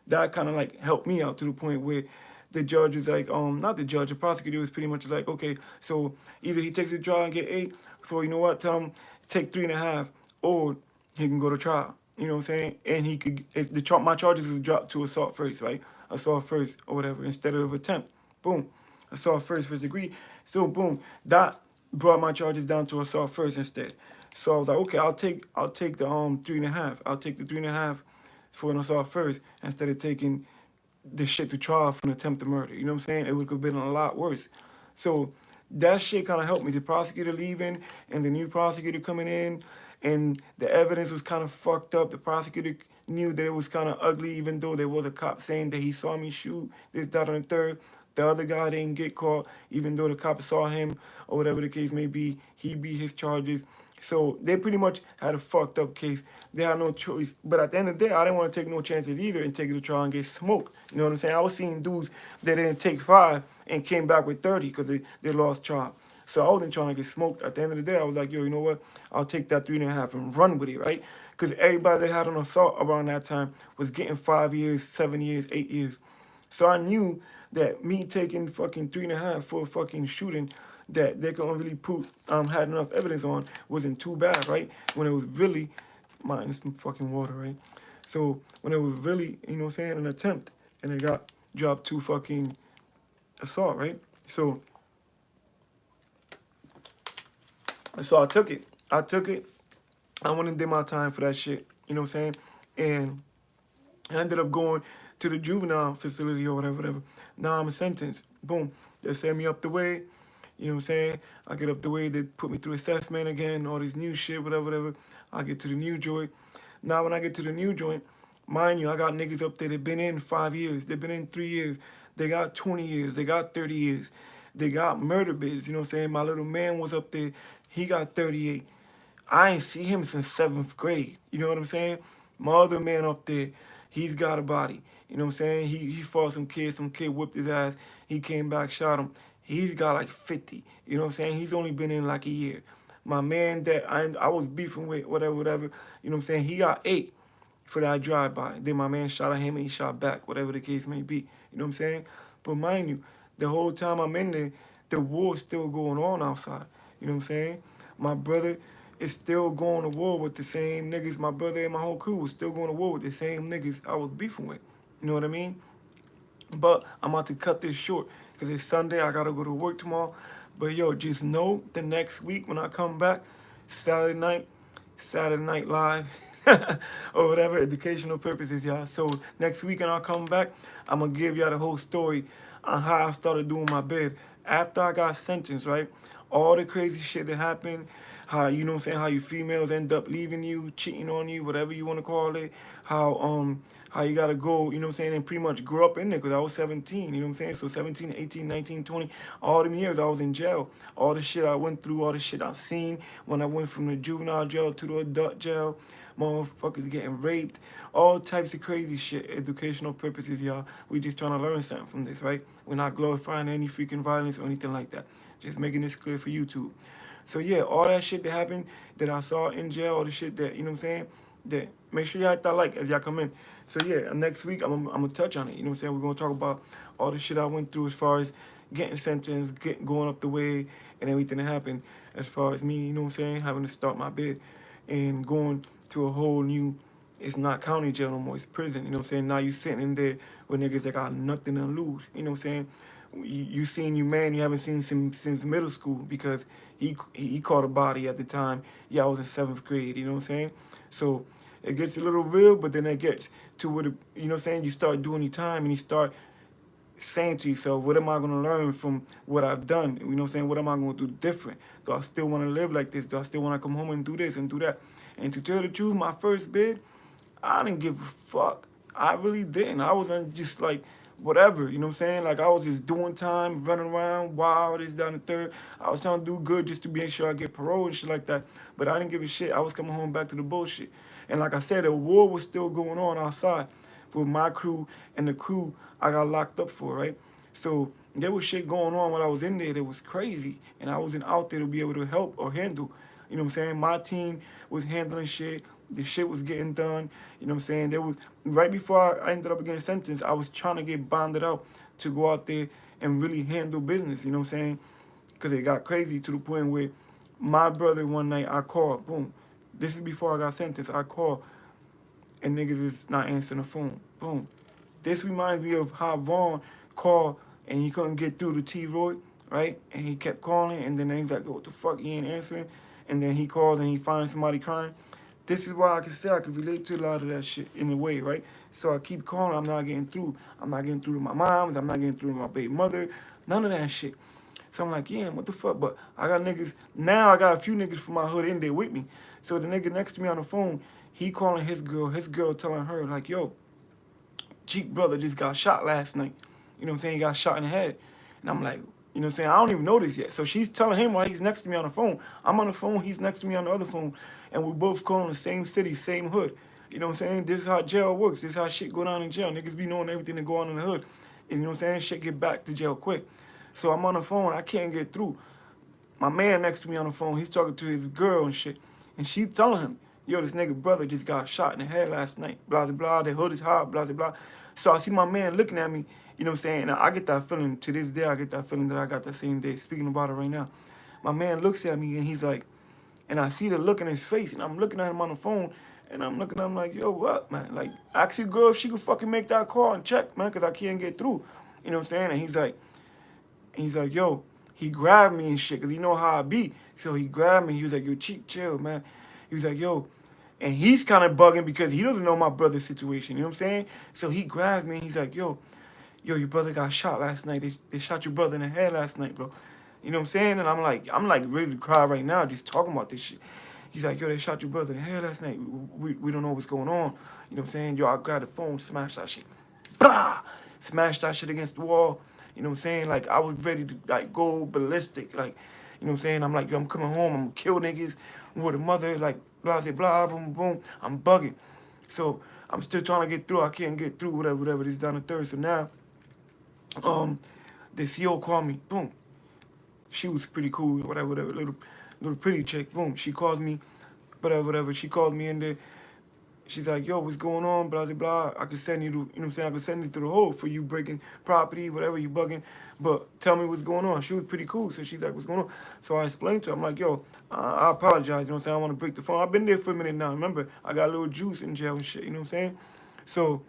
that kind of like helped me out to the point where the judge was like, not the judge, the prosecutor was pretty much like, okay, so either he takes the trial and get 8, so you know what, tell him take 3.5, or he can go to trial. You know what I'm saying? And he could, my charges was dropped to assault first, right? Assault first or whatever, instead of attempt. Boom. Assault first degree. So boom, that brought my charges down to assault first instead. So I was like, okay, I'll take the 3.5. I'll take the 3.5 for an assault first instead of taking the shit to trial for an attempted murder. You know what I'm saying? It would have been a lot worse. So that shit kind of helped me. The prosecutor leaving and the new prosecutor coming in, and the evidence was kind of fucked up. The prosecutor knew that it was kind of ugly, even though there was a cop saying that he saw me shoot this, that, and the third. The other guy didn't get caught, even though the cop saw him or whatever the case may be. He beat his charges. So they pretty much had a fucked up case. They had no choice. But at the end of the day, I didn't want to take no chances either and take it to trial and get smoked. You know what I'm saying? I was seeing dudes that didn't take 5 and came back with 30 because they lost trial. So I wasn't trying to get smoked. At the end of the day, I was like, yo, you know what? I'll take that 3.5 and run with it, right? Because everybody that had an assault around that time was getting 5 years, 7 years, 8 years. So I knew that me taking fucking 3.5 for a fucking shooting that they couldn't really prove had enough evidence on wasn't too bad, right? When it was really minus some fucking water, right? So when it was really, you know what I'm saying, an attempt and it got dropped to fucking assault, right? So I took it. I took it. I went and did my time for that shit. You know what I'm saying? And I ended up going to the juvenile facility or whatever. Now I'm sentenced. Boom. They send me up the way. You know what I'm saying? I get up the way. They put me through assessment again, all this new shit, whatever. I get to the new joint. Now when I get to the new joint, mind you, I got niggas up there that been in 5 years. They've been in 3 years. They got 20 years. They got 30 years. They got murder bids. You know what I'm saying? My little man was up there. He got 38. I ain't see him since 7th grade. You know what I'm saying? My other man up there, he's got a body. You know what I'm saying? He fought some kid whipped his ass. He came back, shot him. He's got like 50. You know what I'm saying? He's only been in like a year. My man that I was beefing with, whatever. You know what I'm saying? He got 8 for that drive-by. Then my man shot at him and he shot back, whatever the case may be. You know what I'm saying? But mind you, the whole time I'm in there, the war's still going on outside. You know what I'm saying? My brother is still going to war with the same niggas. My brother and my whole crew was still going to war with the same niggas I was beefing with. You know what I mean? But I'm about to cut this short because it's Sunday. I got to go to work tomorrow. But yo, just know the next week when I come back, Saturday night live, or whatever, educational purposes, y'all. So next weekend I'll come back. I'm going to give y'all the whole story on how I started doing my bid. After I got sentenced, right? All the crazy shit that happened, how, you know what I'm saying, how you females end up leaving you, cheating on you, whatever you want to call it, how you got to go, you know what I'm saying, and pretty much grow up in there because I was 17, you know what I'm saying? So 17, 18, 19, 20, all them years I was in jail. All the shit I went through, all the shit I seen when I went from the juvenile jail to the adult jail, motherfuckers getting raped, all types of crazy shit, educational purposes, y'all. We just trying to learn something from this, right? We're not glorifying any freaking violence or anything like that. Just making this clear for YouTube. So yeah, all that shit that happened that I saw in jail, all the shit that, you know what I'm saying, that make sure y'all hit that like as y'all come in. So yeah, next week I'm gonna touch on it. You know what I'm saying? We're gonna talk about all the shit I went through as far as getting sentenced, going up the way, and everything that happened as far as me, you know what I'm saying, having to start my bid and going to a whole new, it's not county jail no more, it's prison, you know what I'm saying? Now you sitting in there with niggas that got nothing to lose, you know what I'm saying? You seen you man you haven't seen since middle school because he caught a body at the time. Yeah, I was in 7th grade, you know what I'm saying? So it gets a little real, but then it gets to what, you know what I'm saying? You start doing your time and you start saying to yourself, what am I going to learn from what I've done? You know what I'm saying? What am I going to do different? Do I still want to live like this? Do I still want to come home and do this and do that? And to tell the truth, my first bid, I didn't give a fuck. I really didn't. I was just like, whatever, you know what I'm saying? Like, I was just doing time, running around, wild, this, down the third. I was trying to do good just to make sure I get parole and shit like that. But I didn't give a shit. I was coming home back to the bullshit. And like I said, the war was still going on outside with my crew and the crew I got locked up for, right? So there was shit going on when I was in there that was crazy. And I wasn't out there to be able to help or handle. You know what I'm saying? My team was handling shit. The shit was getting done. You know what I'm saying? There was right before I ended up getting sentenced, I was trying to get bonded out to go out there and really handle business. You know what I'm saying? Because it got crazy to the point where my brother one night I called, boom. This is before I got sentenced. I called and niggas is not answering the phone. Boom. This reminds me of how Vaughn called and he couldn't get through to T-Roy, right? And he kept calling and then he's like, what the fuck, he ain't answering? And then he calls and he finds somebody crying. This is why I can say I can relate to a lot of that shit in a way, right? So I keep calling, I'm not getting through. I'm not getting through to my mom, I'm not getting through to my baby mother, none of that shit. So I'm like, yeah, what the fuck? But I got niggas, now I got a few niggas from my hood in there with me. So the nigga next to me on the phone, he calling his girl telling her, like, yo, Cheek brother just got shot last night. You know what I'm saying? He got shot in the head. And I'm like, You know what I'm saying? I don't even know this yet. So she's telling him while he's next to me on the phone. I'm on the phone, he's next to me on the other phone. And we both calling the same city, same hood. You know what I'm saying? This is how jail works. This is how shit go down in jail. Niggas be knowing everything that go on in the hood. And you know what I'm saying? Shit get back to jail quick. So I'm on the phone, I can't get through. My man next to me on the phone, he's talking to his girl and shit. And she telling him, yo, this nigga brother just got shot in the head last night. Blah, blah, blah. The hood is hot, blah, blah, blah. So I see my man looking at me, you know what I'm saying? And I get that feeling, to this day, I get that feeling that I got that same day, speaking about it right now. My man looks at me and he's like, and I see the look in his face, and I'm looking at him on the phone, and I'm looking at him like, yo, what, man? Like, ask your girl if she could fucking make that call and check, man, because I can't get through. You know what I'm saying? And he's like, yo, he grabbed me and shit, because he know how I be. So he grabbed me. He was like, yo, chill, man. He was like, yo. And he's kind of bugging because he doesn't know my brother's situation. You know what I'm saying? So he grabs me and he's like, yo, your brother got shot last night. They shot your brother in the head last night, bro. You know what I'm saying? And I'm like ready to cry right now just talking about this shit. He's like, yo, they shot your brother in the head last night. We don't know what's going on. You know what I'm saying? Yo, I grabbed the phone, smashed that shit. Blah! Smashed that shit against the wall. You know what I'm saying? Like, I was ready to, like, go ballistic. Like, you know what I'm saying? I'm like, yo, I'm coming home. I'm gonna kill niggas with a mother. Like, blah, blah, blah, boom, boom. I'm bugging. So, I'm still trying to get through. I can't get through, whatever. This is down the third. So now, the CO called me. Boom. She was pretty cool, whatever. Little pretty chick. Boom. She calls me, whatever. She calls me in there. She's like, yo, what's going on? Blah, blah, blah. I could send you to, you know what I'm saying? I could send you to the hole for you breaking property, whatever, you bugging. But tell me what's going on. She was pretty cool. So she's like, what's going on? So I explained to her. I'm like, yo, I apologize. You know what I'm saying? I want to break the phone. I've been there for a minute now. Remember, I got a little juice in jail and shit. You know what I'm saying? So,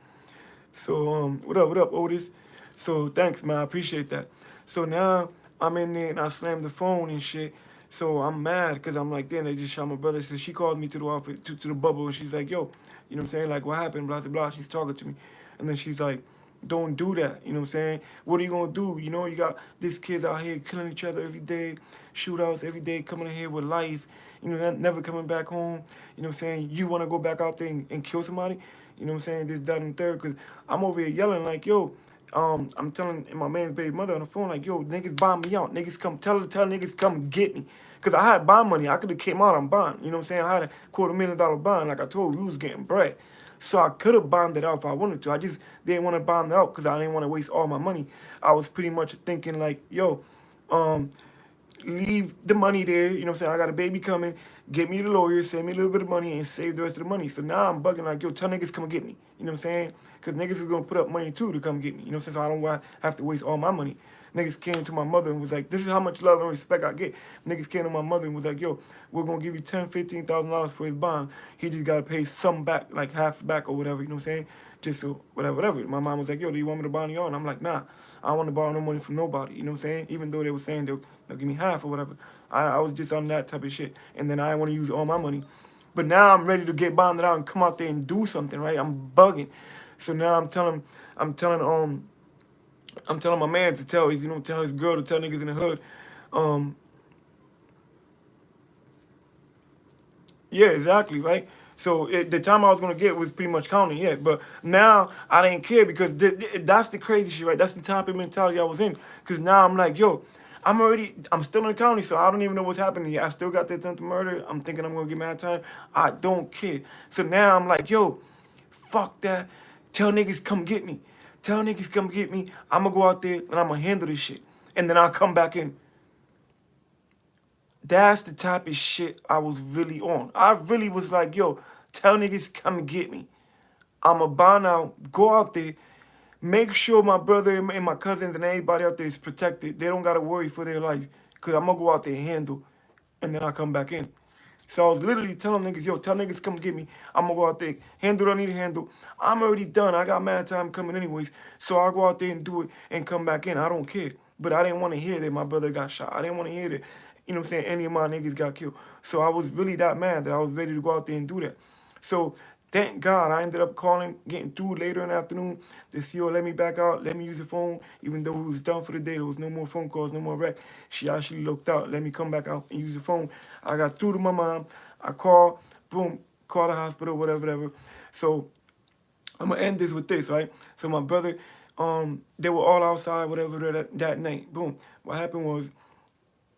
what up, Otis? So, thanks, man. I appreciate that. So now I'm in there and I slammed the phone and shit. So I'm mad because I'm like, damn, they just shot my brother. So she called me to the office, to the bubble, and she's like, yo, you know what I'm saying? Like, what happened? Blah, blah, blah. She's talking to me. And then she's like, don't do that. You know what I'm saying? What are you going to do? You know, you got these kids out here killing each other every day, shootouts every day, coming in here with life, you know, never coming back home. You know what I'm saying? You want to go back out there and kill somebody? You know what I'm saying? This, that, and third. Because I'm over here yelling like, yo, I'm telling my man's baby mother on the phone, like, yo, niggas bomb me out. Niggas come, tell niggas come get me. Because I had bond money. I could have came out on bond. You know what I'm saying? I had a $250,000 bond. Like I told you, we was getting bread. So I could have bonded out if I wanted to. I just didn't want to bond out because I didn't want to waste all my money. I was pretty much thinking like, yo, leave the money there. You know what I'm saying? I got a baby coming. Get me the lawyer, send me a little bit of money, and save the rest of the money. So now I'm bugging like, yo, tell niggas come get me. You know what I'm saying? Because niggas is going to put up money too to come get me. You know what I'm saying? So I don't have to waste all my money. Niggas came to my mother and was like, this is how much love and respect I get. Niggas came to my mother and was like, yo, we're going to give you $10,000, $15,000 for his bond. He just got to pay some back, like half back or whatever, you know what I'm saying? Just so, whatever. My mom was like, yo, do you want me to bond you out? And I'm like, nah, I don't want to borrow no money from nobody, you know what I'm saying? Even though they were saying they'll give me half or whatever. I was just on that type of shit. And then I didn't want to use all my money. But now I'm ready to get bonded out and come out there and do something, right? I'm bugging. So now I'm telling my man to tell his, tell his girl to tell niggas in the hood. Yeah, exactly, right? So the time I was gonna get was pretty much counting, yeah. But now I didn't care because that's the crazy shit, right? That's the type of mentality I was in. Because now I'm like, yo, I'm still in the county, so I don't even know what's happening yet. I still got the attempted murder. I'm thinking I'm gonna get mad time. I don't care. So now I'm like, yo, fuck that. Tell niggas come get me. Tell niggas come get me. I'm gonna go out there and I'm gonna handle this shit. And then I'll come back in. That's the type of shit I was really on. I really was like, yo, tell niggas come get me. I'ma bond out, go out there, make sure my brother and my cousins and everybody out there is protected. They don't gotta worry for their life. Cause I'm gonna go out there and handle. And then I'll come back in. So I was literally telling niggas, yo, tell niggas come get me. I'm gonna go out there, handle what I need to handle. I'm already done. I got mad time coming anyways. So I'll go out there and do it and come back in. I don't care. But I didn't want to hear that my brother got shot. I didn't want to hear that, you know what I'm saying, any of my niggas got killed. So I was really that mad that I was ready to go out there and do that. So thank God I ended up calling, getting through later in the afternoon. The CEO let me back out, let me use the phone, even though we was done for the day. There was no more phone calls, no more wreck. She actually looked out, let me come back out and use the phone. I got through to my mom. I called, boom, call the hospital, whatever. So I'm gonna end this with this, right? So my brother, They were all outside, whatever, that night. Boom. What happened was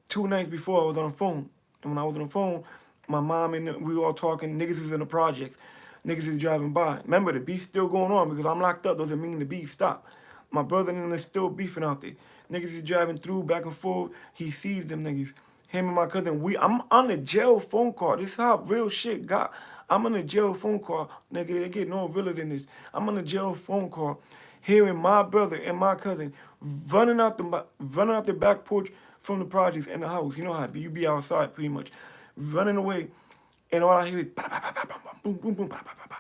2 nights before I was on the phone. And when I was on the phone, my mom and we were all talking. Niggas is in the projects. Niggas is driving by. Remember, the beef's still going on because I'm locked up doesn't mean the beef stopped. My brother and them is still beefing out there. Niggas is driving through back and forth. He sees them niggas. Him and my cousin, I'm on the jail phone call. This is how real shit got. I'm on the jail phone call. Nigga, they get no realer than this. I'm on the jail phone call, hearing my brother and my cousin running out the back porch from the projects in the house. You know how you be outside pretty much, running away, and all I hear is bah, bah, bah, bah, bah, bah, boom, boom, boom, bah, bah, bah, bah.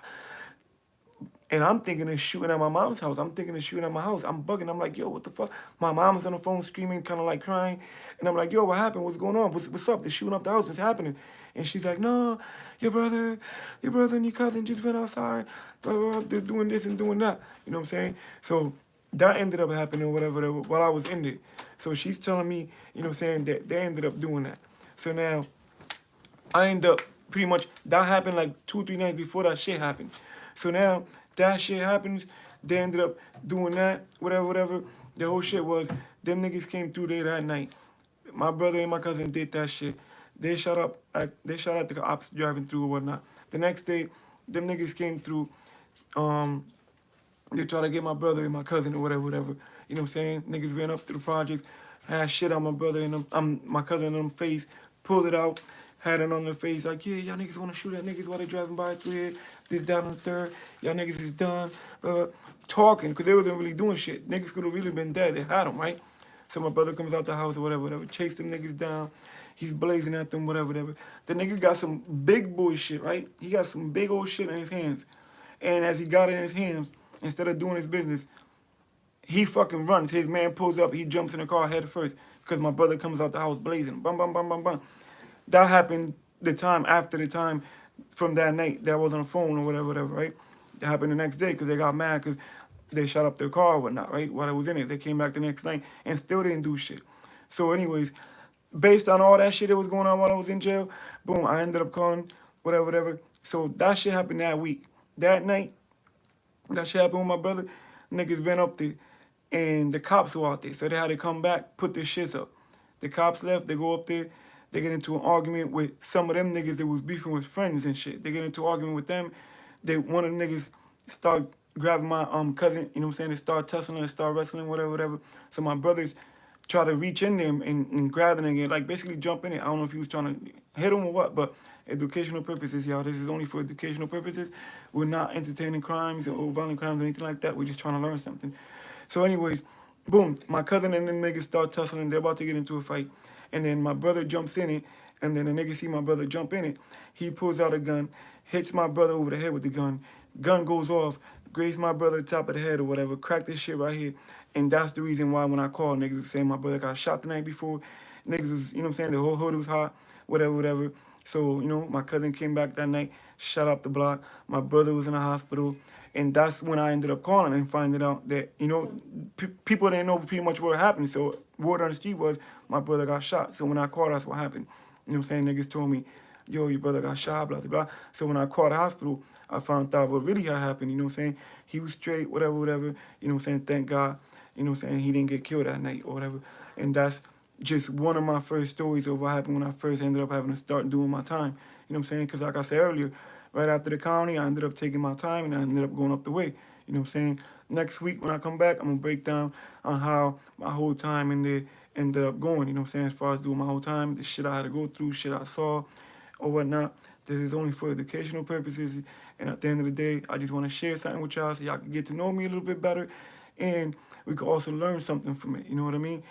And I'm thinking of shooting at my mom's house. I'm thinking of shooting at my house. I'm bugging. I'm like, yo, what the fuck? My mom's on the phone screaming, kind of like crying. And I'm like, yo, what happened? What's going on? What's up? They're shooting up the house. What's happening? And she's like, no, your brother and your cousin just went outside. Blah, blah, blah. They're doing this and doing that. You know what I'm saying? So that ended up happening, whatever, while I was in there. So she's telling me, you know what I'm saying, that they ended up doing that. So now I end up pretty much, that happened like 2 or 3 nights before that shit happened. So now that shit happens, they ended up doing that, whatever. The whole shit was, them niggas came through there that night. My brother and my cousin did that shit. They shot at the cops driving through or whatnot. The next day, them niggas came through. Um, they tried to get my brother and my cousin or whatever. You know what I'm saying? Niggas ran up to the projects, had shit on my brother and my cousin in them face, pulled it out, had it on their face, like, yeah, y'all niggas want to shoot at niggas while they driving by through here, this, down, and the third, y'all niggas is done, talking, because they wasn't really doing shit. Niggas could have really been dead, they had them, right? So my brother comes out the house or whatever, chase them niggas down, he's blazing at them, whatever. The nigga got some big boy shit, right? He got some big old shit in his hands. And as he got it in his hands, instead of doing his business, he fucking runs. His man pulls up, he jumps in the car head first, because my brother comes out the house blazing. Bum, bum, bum, bum, bum. That happened the time after the time from that night that I was on the phone or whatever, right? It happened the next day because they got mad because they shot up their car or whatnot, right? While I was in it. They came back the next night and still didn't do shit. So anyways, based on all that shit that was going on while I was in jail, boom, I ended up calling, whatever. So that shit happened that week. That night, that shit happened with my brother. Niggas ran up there and the cops were out there. So they had to come back, put their shits up. The cops left, they go up there, they get into an argument with some of them niggas that was beefing with friends and shit. They get into an argument with them. One of the niggas start grabbing my cousin, you know what I'm saying? They start tussling, they start wrestling, whatever. So my brothers try to reach in there and grab the nigga, like basically jump in it. I don't know if he was trying to hit him or what, but educational purposes, y'all. This is only for educational purposes. We're not entertaining crimes or violent crimes or anything like that. We're just trying to learn something. So anyways, boom, my cousin and them niggas start tussling. They're about to get into a fight. And then my brother jumps in it. And then the nigga see my brother jump in it. He pulls out a gun, hits my brother over the head with the gun. Gun goes off, grazes my brother top of the head or whatever. Crack this shit right here. And that's the reason why when I called, niggas was saying my brother got shot the night before. Niggas was, you know what I'm saying, the whole hood was hot, whatever. So, you know, my cousin came back that night, shot up the block. My brother was in the hospital. And that's when I ended up calling and finding out that, you know, people didn't know pretty much what happened. So word on the street was my brother got shot. So when I called, that's what happened. You know what I'm saying? Niggas told me, yo, your brother got shot, blah, blah, blah. So when I called the hospital, I found out what really had happened. You know what I'm saying? He was straight, whatever. You know what I'm saying? Thank God. You know what I'm saying? He didn't get killed that night or whatever. And that's just one of my first stories of what happened when I first ended up having to start doing my time. You know what I'm saying? Because like I said earlier, right after the county, I ended up taking my time and I ended up going up the way. You know what I'm saying? Next week when I come back, I'm going to break down on how my whole time in there ended up going. You know what I'm saying? As far as doing my whole time, the shit I had to go through, shit I saw or whatnot. This is only for educational purposes. And at the end of the day, I just want to share something with y'all so y'all can get to know me a little bit better. And we could also learn something from it. You know what I mean?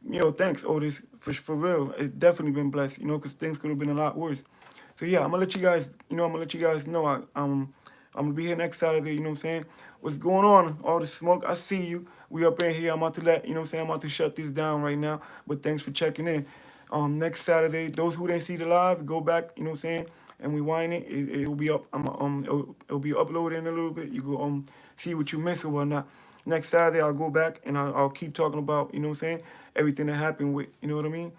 Yo, thanks, Otis, for real. It's definitely been blessed, you know, because things could have been a lot worse. So yeah, I'm gonna let you guys, know I'm gonna be here next Saturday. You know what I'm saying? What's going on? All the smoke. I see you. We up in here. I'm about to you know what I'm saying? I'm about to shut this down right now. But thanks for checking in. Next Saturday, those who didn't see the live, go back. You know what I'm saying? And rewind it. It'll be up. It'll be uploaded in a little bit. You go see what you missed or whatnot. Next Saturday, I'll go back and I'll keep talking about, you know what I'm saying, everything that happened with, you know what I mean?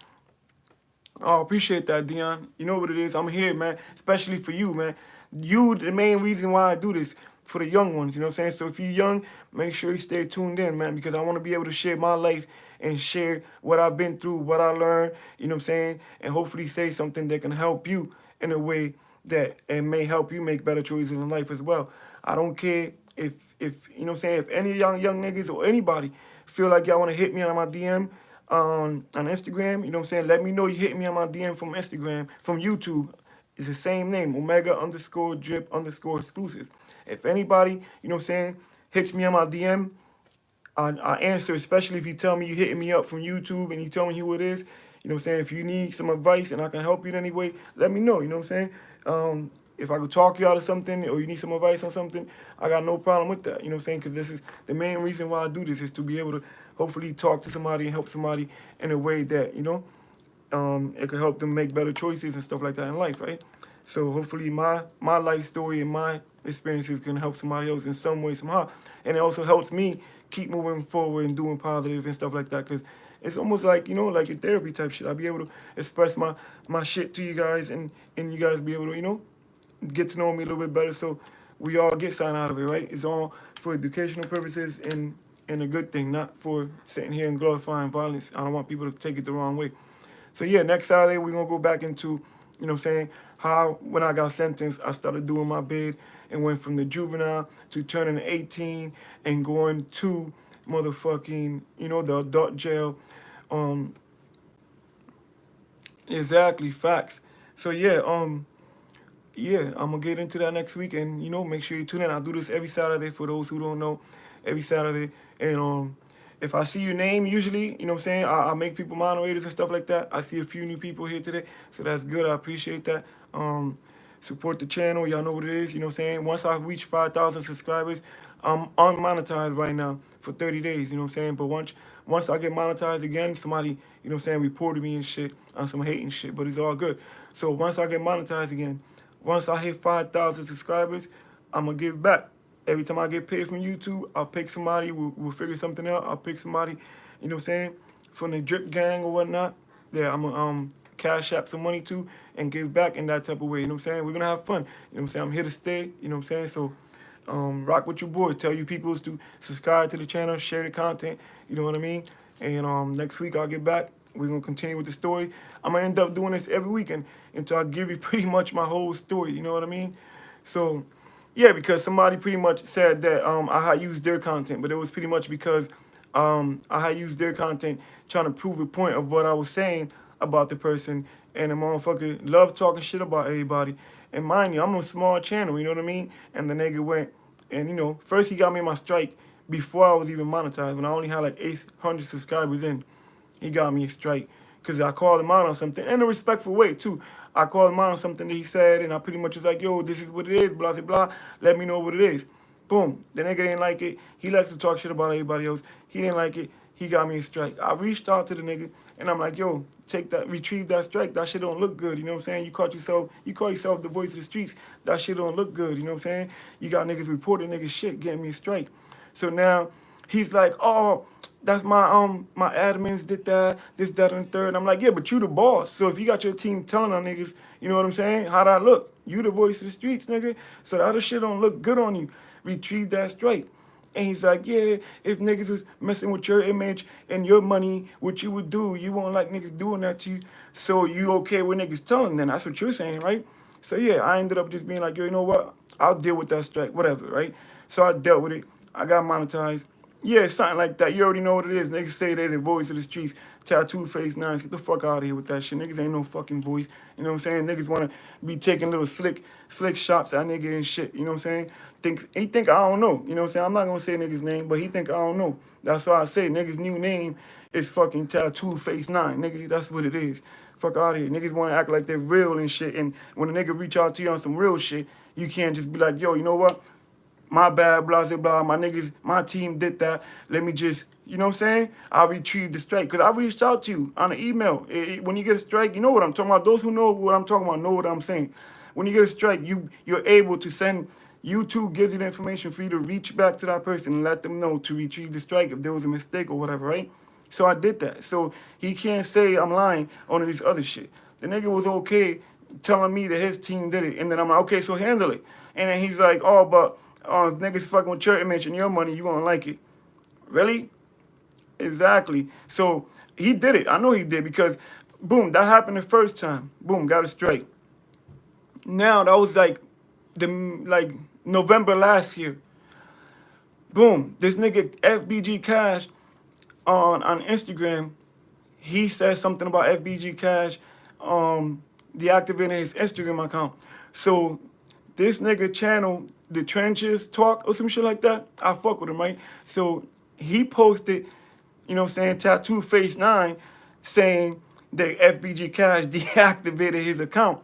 Oh, appreciate that, Dion. You know what it is. I'm here, man, especially for you, man. You, the main reason why I do this. for the young ones, you know what I'm saying? So if you're young, make sure you stay tuned in, man, because I want to be able to share my life and share what I've been through, what I learned, you know what I'm saying? And hopefully say something that can help you in a way that it may help you make better choices in life as well. I don't care if you know what I'm saying, if any young niggas or anybody feel like y'all want to hit me on my DM on Instagram, you know what I'm saying? Let me know you hit me on my DM from Instagram, from YouTube. It's the same name, Omega_drip_exclusive. If anybody, you know what I'm saying, hits me on my DM, I answer, especially if you tell me you hitting me up from YouTube and you tell me who it is. You know what I'm saying? If you need some advice and I can help you in any way, let me know. You know what I'm saying? If I could talk you out of something or you need some advice on something, I got no problem with that. You know what I'm saying? Because this is the main reason why I do this is to be able to hopefully talk to somebody and help somebody in a way that, you know, it could help them make better choices and stuff like that in life, right? So hopefully my life story and my experiences can help somebody else in some way, somehow. And it also helps me keep moving forward and doing positive and stuff like that. Because it's almost like, you know, like a therapy type shit. I'll be able to express my shit to you guys and you guys be able to, you know, get to know me a little bit better so we all get something out of it, right? It's all for educational purposes and a good thing, not for sitting here and glorifying violence. I don't want people to take it the wrong way. So yeah, next Saturday we're gonna go back into, you know what I'm saying, how when I got sentenced, I started doing my bid and went from the juvenile to turning 18 and going to motherfucking, you know, the adult jail. Um, exactly, facts. So yeah, I'm gonna get into that next week, and you know, make sure you tune in. I do this every Saturday for those who don't know, every Saturday. And if I see your name, usually, you know what I'm saying, I make people moderators and stuff like that. I see a few new people here today, so that's good. I appreciate that. Support the channel. Y'all know what it is. You know what I'm saying. Once I reach 5,000 subscribers, I'm unmonetized right now for 30 days. You know what I'm saying. But once I get monetized again, somebody, you know what I'm saying, reported me and shit on some hating shit. But it's all good. So once I get monetized again. Once I hit 5,000 subscribers, I'm going to give back. Every time I get paid from YouTube, I'll pick somebody, we'll figure something out. I'll pick somebody, you know what I'm saying, from the drip gang or whatnot. Yeah, I'm going to cash app some money to and give back in that type of way. You know what I'm saying? We're going to have fun. You know what I'm saying? I'm here to stay. You know what I'm saying? So rock with your boy. Tell your people to subscribe to the channel, share the content. You know what I mean? And next week I'll get back. We're going to continue with the story. I'm going to end up doing this every weekend until I give you pretty much my whole story. You know what I mean? So, yeah, because somebody pretty much said that I had used their content, but it was pretty much because I had used their content trying to prove a point of what I was saying about the person. And the motherfucker loved talking shit about everybody. And mind you, I'm on a small channel, you know what I mean? And the nigga went, and you know, first he got me my strike before I was even monetized, when I only had like 800 subscribers in. He got me a strike because I called him out on something in a respectful way too. I called him out on something that he said, and I pretty much was like, "Yo, this is what it is, blah blah blah. Let me know what it is." Boom. The nigga didn't like it. He likes to talk shit about everybody else. He didn't like it. He got me a strike. I reached out to the nigga, and I'm like, "Yo, take that, retrieve that strike. That shit don't look good. You know what I'm saying? You call yourself the voice of the streets. That shit don't look good. You know what I'm saying? You got niggas reporting niggas shit, getting me a strike. So now he's like, "Oh, that's my admins did that, this, that, and the third." I'm like, yeah, but you the boss. So if you got your team telling on niggas, you know what I'm saying? How that look? You the voice of the streets, nigga. So the other shit don't look good on you. Retrieve that straight. And he's like, yeah, if niggas was messing with your image and your money, what you would do, you won't like niggas doing that to you. So you okay with niggas telling them? That's what you're saying, right? So yeah, I ended up just being like, yo, you know what? I'll deal with that strike, whatever, right? So I dealt with it. I got monetized. Yeah, something like that. You already know what it is. Niggas say they the voice of the streets. Tattoo face nines. Get the fuck out of here with that shit. Niggas ain't no fucking voice. You know what I'm saying? Niggas want to be taking little slick shots at nigga and shit. You know what I'm saying? He think I don't know. You know what I'm saying? I'm not gonna say nigga's name, but he think I don't know. That's why I say nigga's new name is fucking Tattoo Face 9. Nigga, that's what it is. Fuck out of here. Niggas want to act like they're real and shit. And when a nigga reach out to you on some real shit, you can't just be like, yo, you know what? My bad, blah, blah, blah. My niggas, my team did that. Let me just, you know what I'm saying? I retrieved the strike. Because I reached out to you on an email. When you get a strike, you know what I'm talking about. Those who know what I'm talking about know what I'm saying. When you get a strike, you're able to send, YouTube gives you the information for you to reach back to that person and let them know to retrieve the strike if there was a mistake or whatever, right? So I did that. So he can't say I'm lying on this other shit. The nigga was okay telling me that his team did it. And then I'm like, okay, so handle it. And then he's like, oh, but If niggas fucking with church mention your money, you won't like it. Really? Exactly. So he did it. I know he did because, boom, that happened the first time. Boom, got it straight. Now that was like November last year. Boom, this nigga FBG Cash on Instagram, he said something about FBG Cash deactivating his Instagram account. So this nigga channel, the trenches talk or some shit like that. I fuck with him, right? So he posted, you know what I'm saying, Tattoo Face 9 saying that FBG Cash deactivated his account.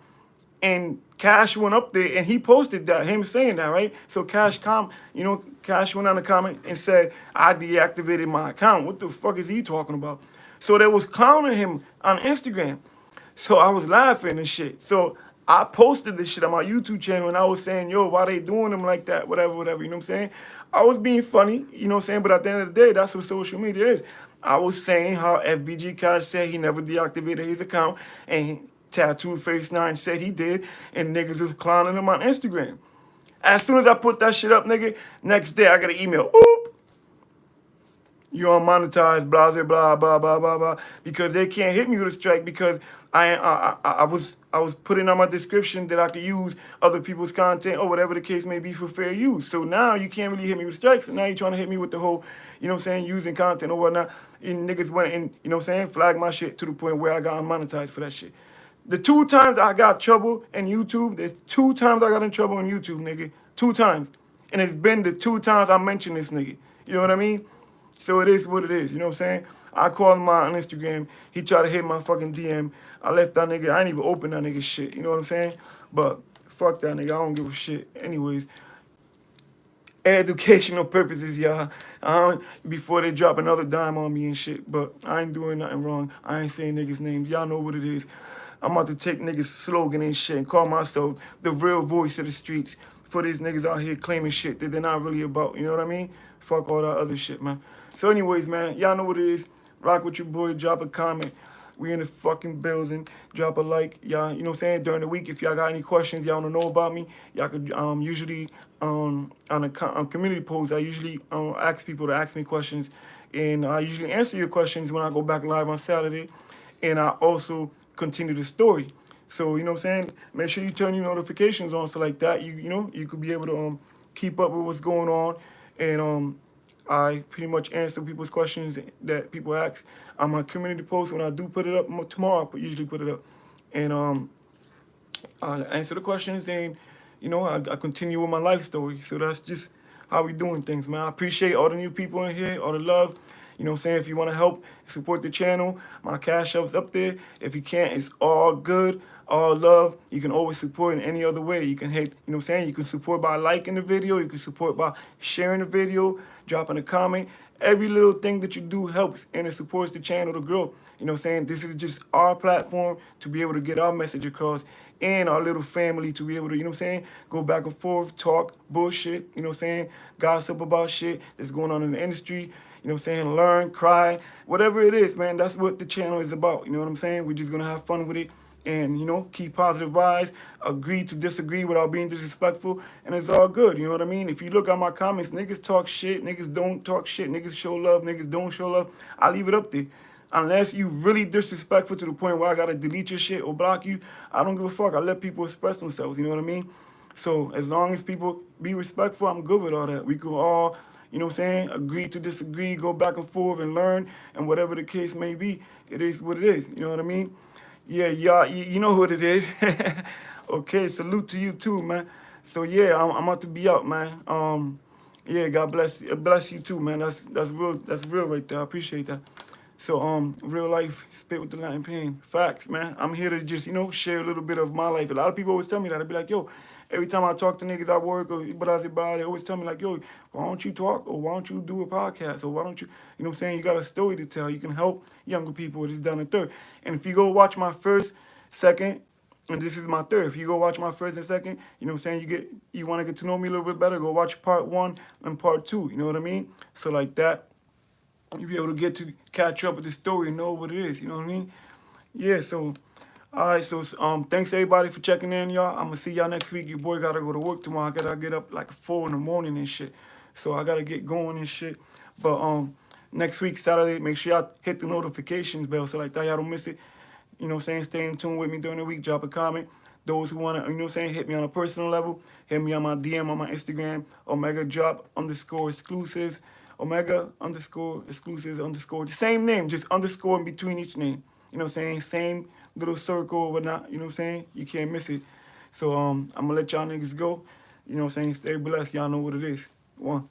And Cash went up there and he posted that, him saying that, right? So Cash went on the comment and said, I deactivated my account. What the fuck is he talking about? So they was clowning him on Instagram. So I was laughing and shit. So I posted this shit on my YouTube channel and I was saying, yo, why they doing them like that? Whatever, whatever. You know what I'm saying? I was being funny, you know what I'm saying? But at the end of the day, that's what social media is. I was saying how FBG Cash said he never deactivated his account and Tattoo Face 9 said he did, and niggas was clowning him on Instagram. As soon as I put that shit up, nigga, next day I got an email. Oop! You unmonetized, blah, blah, blah, blah, blah, blah, blah. Because they can't hit me with a strike because I was putting on my description that I could use other people's content or whatever the case may be for fair use. So now you can't really hit me with strikes. So now you're trying to hit me with the whole, you know what I'm saying, using content or whatnot. And niggas went and, you know what I'm saying, flagged my shit to the point where I got unmonetized for that shit. The 2 times I got trouble in YouTube, there's 2 times I got in trouble in YouTube, nigga. 2 times. And it's been the 2 times I mentioned this nigga. You know what I mean? So it is what it is. You know what I'm saying? I called him out on Instagram. He tried to hit my fucking DM. I left that nigga. I ain't even open that nigga shit. You know what I'm saying? But fuck that nigga. I don't give a shit. Anyways, educational purposes, y'all. Before they drop another dime on me and shit. But I ain't doing nothing wrong. I ain't saying niggas' names. Y'all know what it is. I'm about to take niggas' slogan and shit and call myself the real voice of the streets for these niggas out here claiming shit that they're not really about. You know what I mean? Fuck all that other shit, man. So anyways, man, y'all know what it is. Rock with your boy. Drop a comment. We in the fucking building. Drop a like. Y'all, you know what I'm saying? During the week, if y'all got any questions y'all want to know about me, y'all could usually on community posts, I usually ask people to ask me questions. And I usually answer your questions when I go back live on Saturday. And I also continue the story. So, you know what I'm saying? Make sure you turn your notifications on so like that, you could be able to keep up with what's going on. And I pretty much answer people's questions that people ask on my community post. When I do put it up tomorrow, I usually put it up. And I answer the questions and, I continue with my life story. So that's just how we doing things, man. I appreciate all the new people in here, all the love. You know what I'm saying? If you want to help support the channel, my Cash App's up there. If you can't, it's all good, all love. You can always support in any other way. You can hit, you know what I'm saying? You can support by liking the video. You can support by sharing the video, dropping a comment. Every little thing that you do helps and it supports the channel to grow. You know what I'm saying? This is just our platform to be able to get our message across and our little family to be able to, you know what I'm saying, go back and forth, talk bullshit, you know what I'm saying, gossip about shit that's going on in the industry. You know what I'm saying? Learn, cry, whatever it is, man. That's what the channel is about. You know what I'm saying? We're just going to have fun with it and, keep positive vibes, agree to disagree without being disrespectful, and it's all good. You know what I mean? If you look at my comments, niggas talk shit, niggas don't talk shit, niggas show love, niggas don't show love. I leave it up there. Unless you really disrespectful to the point where I got to delete your shit or block you, I don't give a fuck. I let people express themselves. You know what I mean? So as long as people be respectful, I'm good with all that. We could all, you know what I'm saying, agree to disagree, go back and forth and learn, and whatever the case may be, it is what it is. You know what I mean? Yeah, y'all, you know what it is. Okay, salute to you too, man. So yeah, I'm about to be out, man. Yeah, God bless you too, man. That's real right there. I appreciate that. So real life, spit with the Latin pain. Facts, man. I'm here to just, share a little bit of my life. A lot of people always tell me that. I'd be like, yo, every time I talk to niggas at work or they always tell me like, yo, why don't you talk or why don't you do a podcast or why don't you, you know what I'm saying? You got a story to tell. You can help younger people with this down and third. And if you go watch my first, second, and this is my third. If you go watch my first and second, you know what I'm saying? You want to get to know me a little bit better, go watch part 1 and part 2. You know what I mean? So like that, you'll be able to get to catch up with the story and know what it is. You know what I mean? Yeah, so All right, so thanks everybody for checking in, y'all. I'm gonna see y'all next week. Your boy gotta go to work tomorrow. I gotta get up like 4 in the morning and shit. So I gotta get going and shit. But next week, Saturday, make sure y'all hit the notifications bell so like that y'all don't miss it. You know what I'm saying? Stay in tune with me during the week. Drop a comment. Those who wanna, you know what I'm saying, hit me on a personal level. Hit me on my DM on my Instagram, omegadrop_exclusives. Omega_exclusives_ the same name, just underscore in between each name. You know what I'm saying? Same little circle or whatnot. You know what I'm saying? You can't miss it. So I'm gonna let y'all niggas go. You know what I'm saying? Stay blessed. Y'all know what it is. One.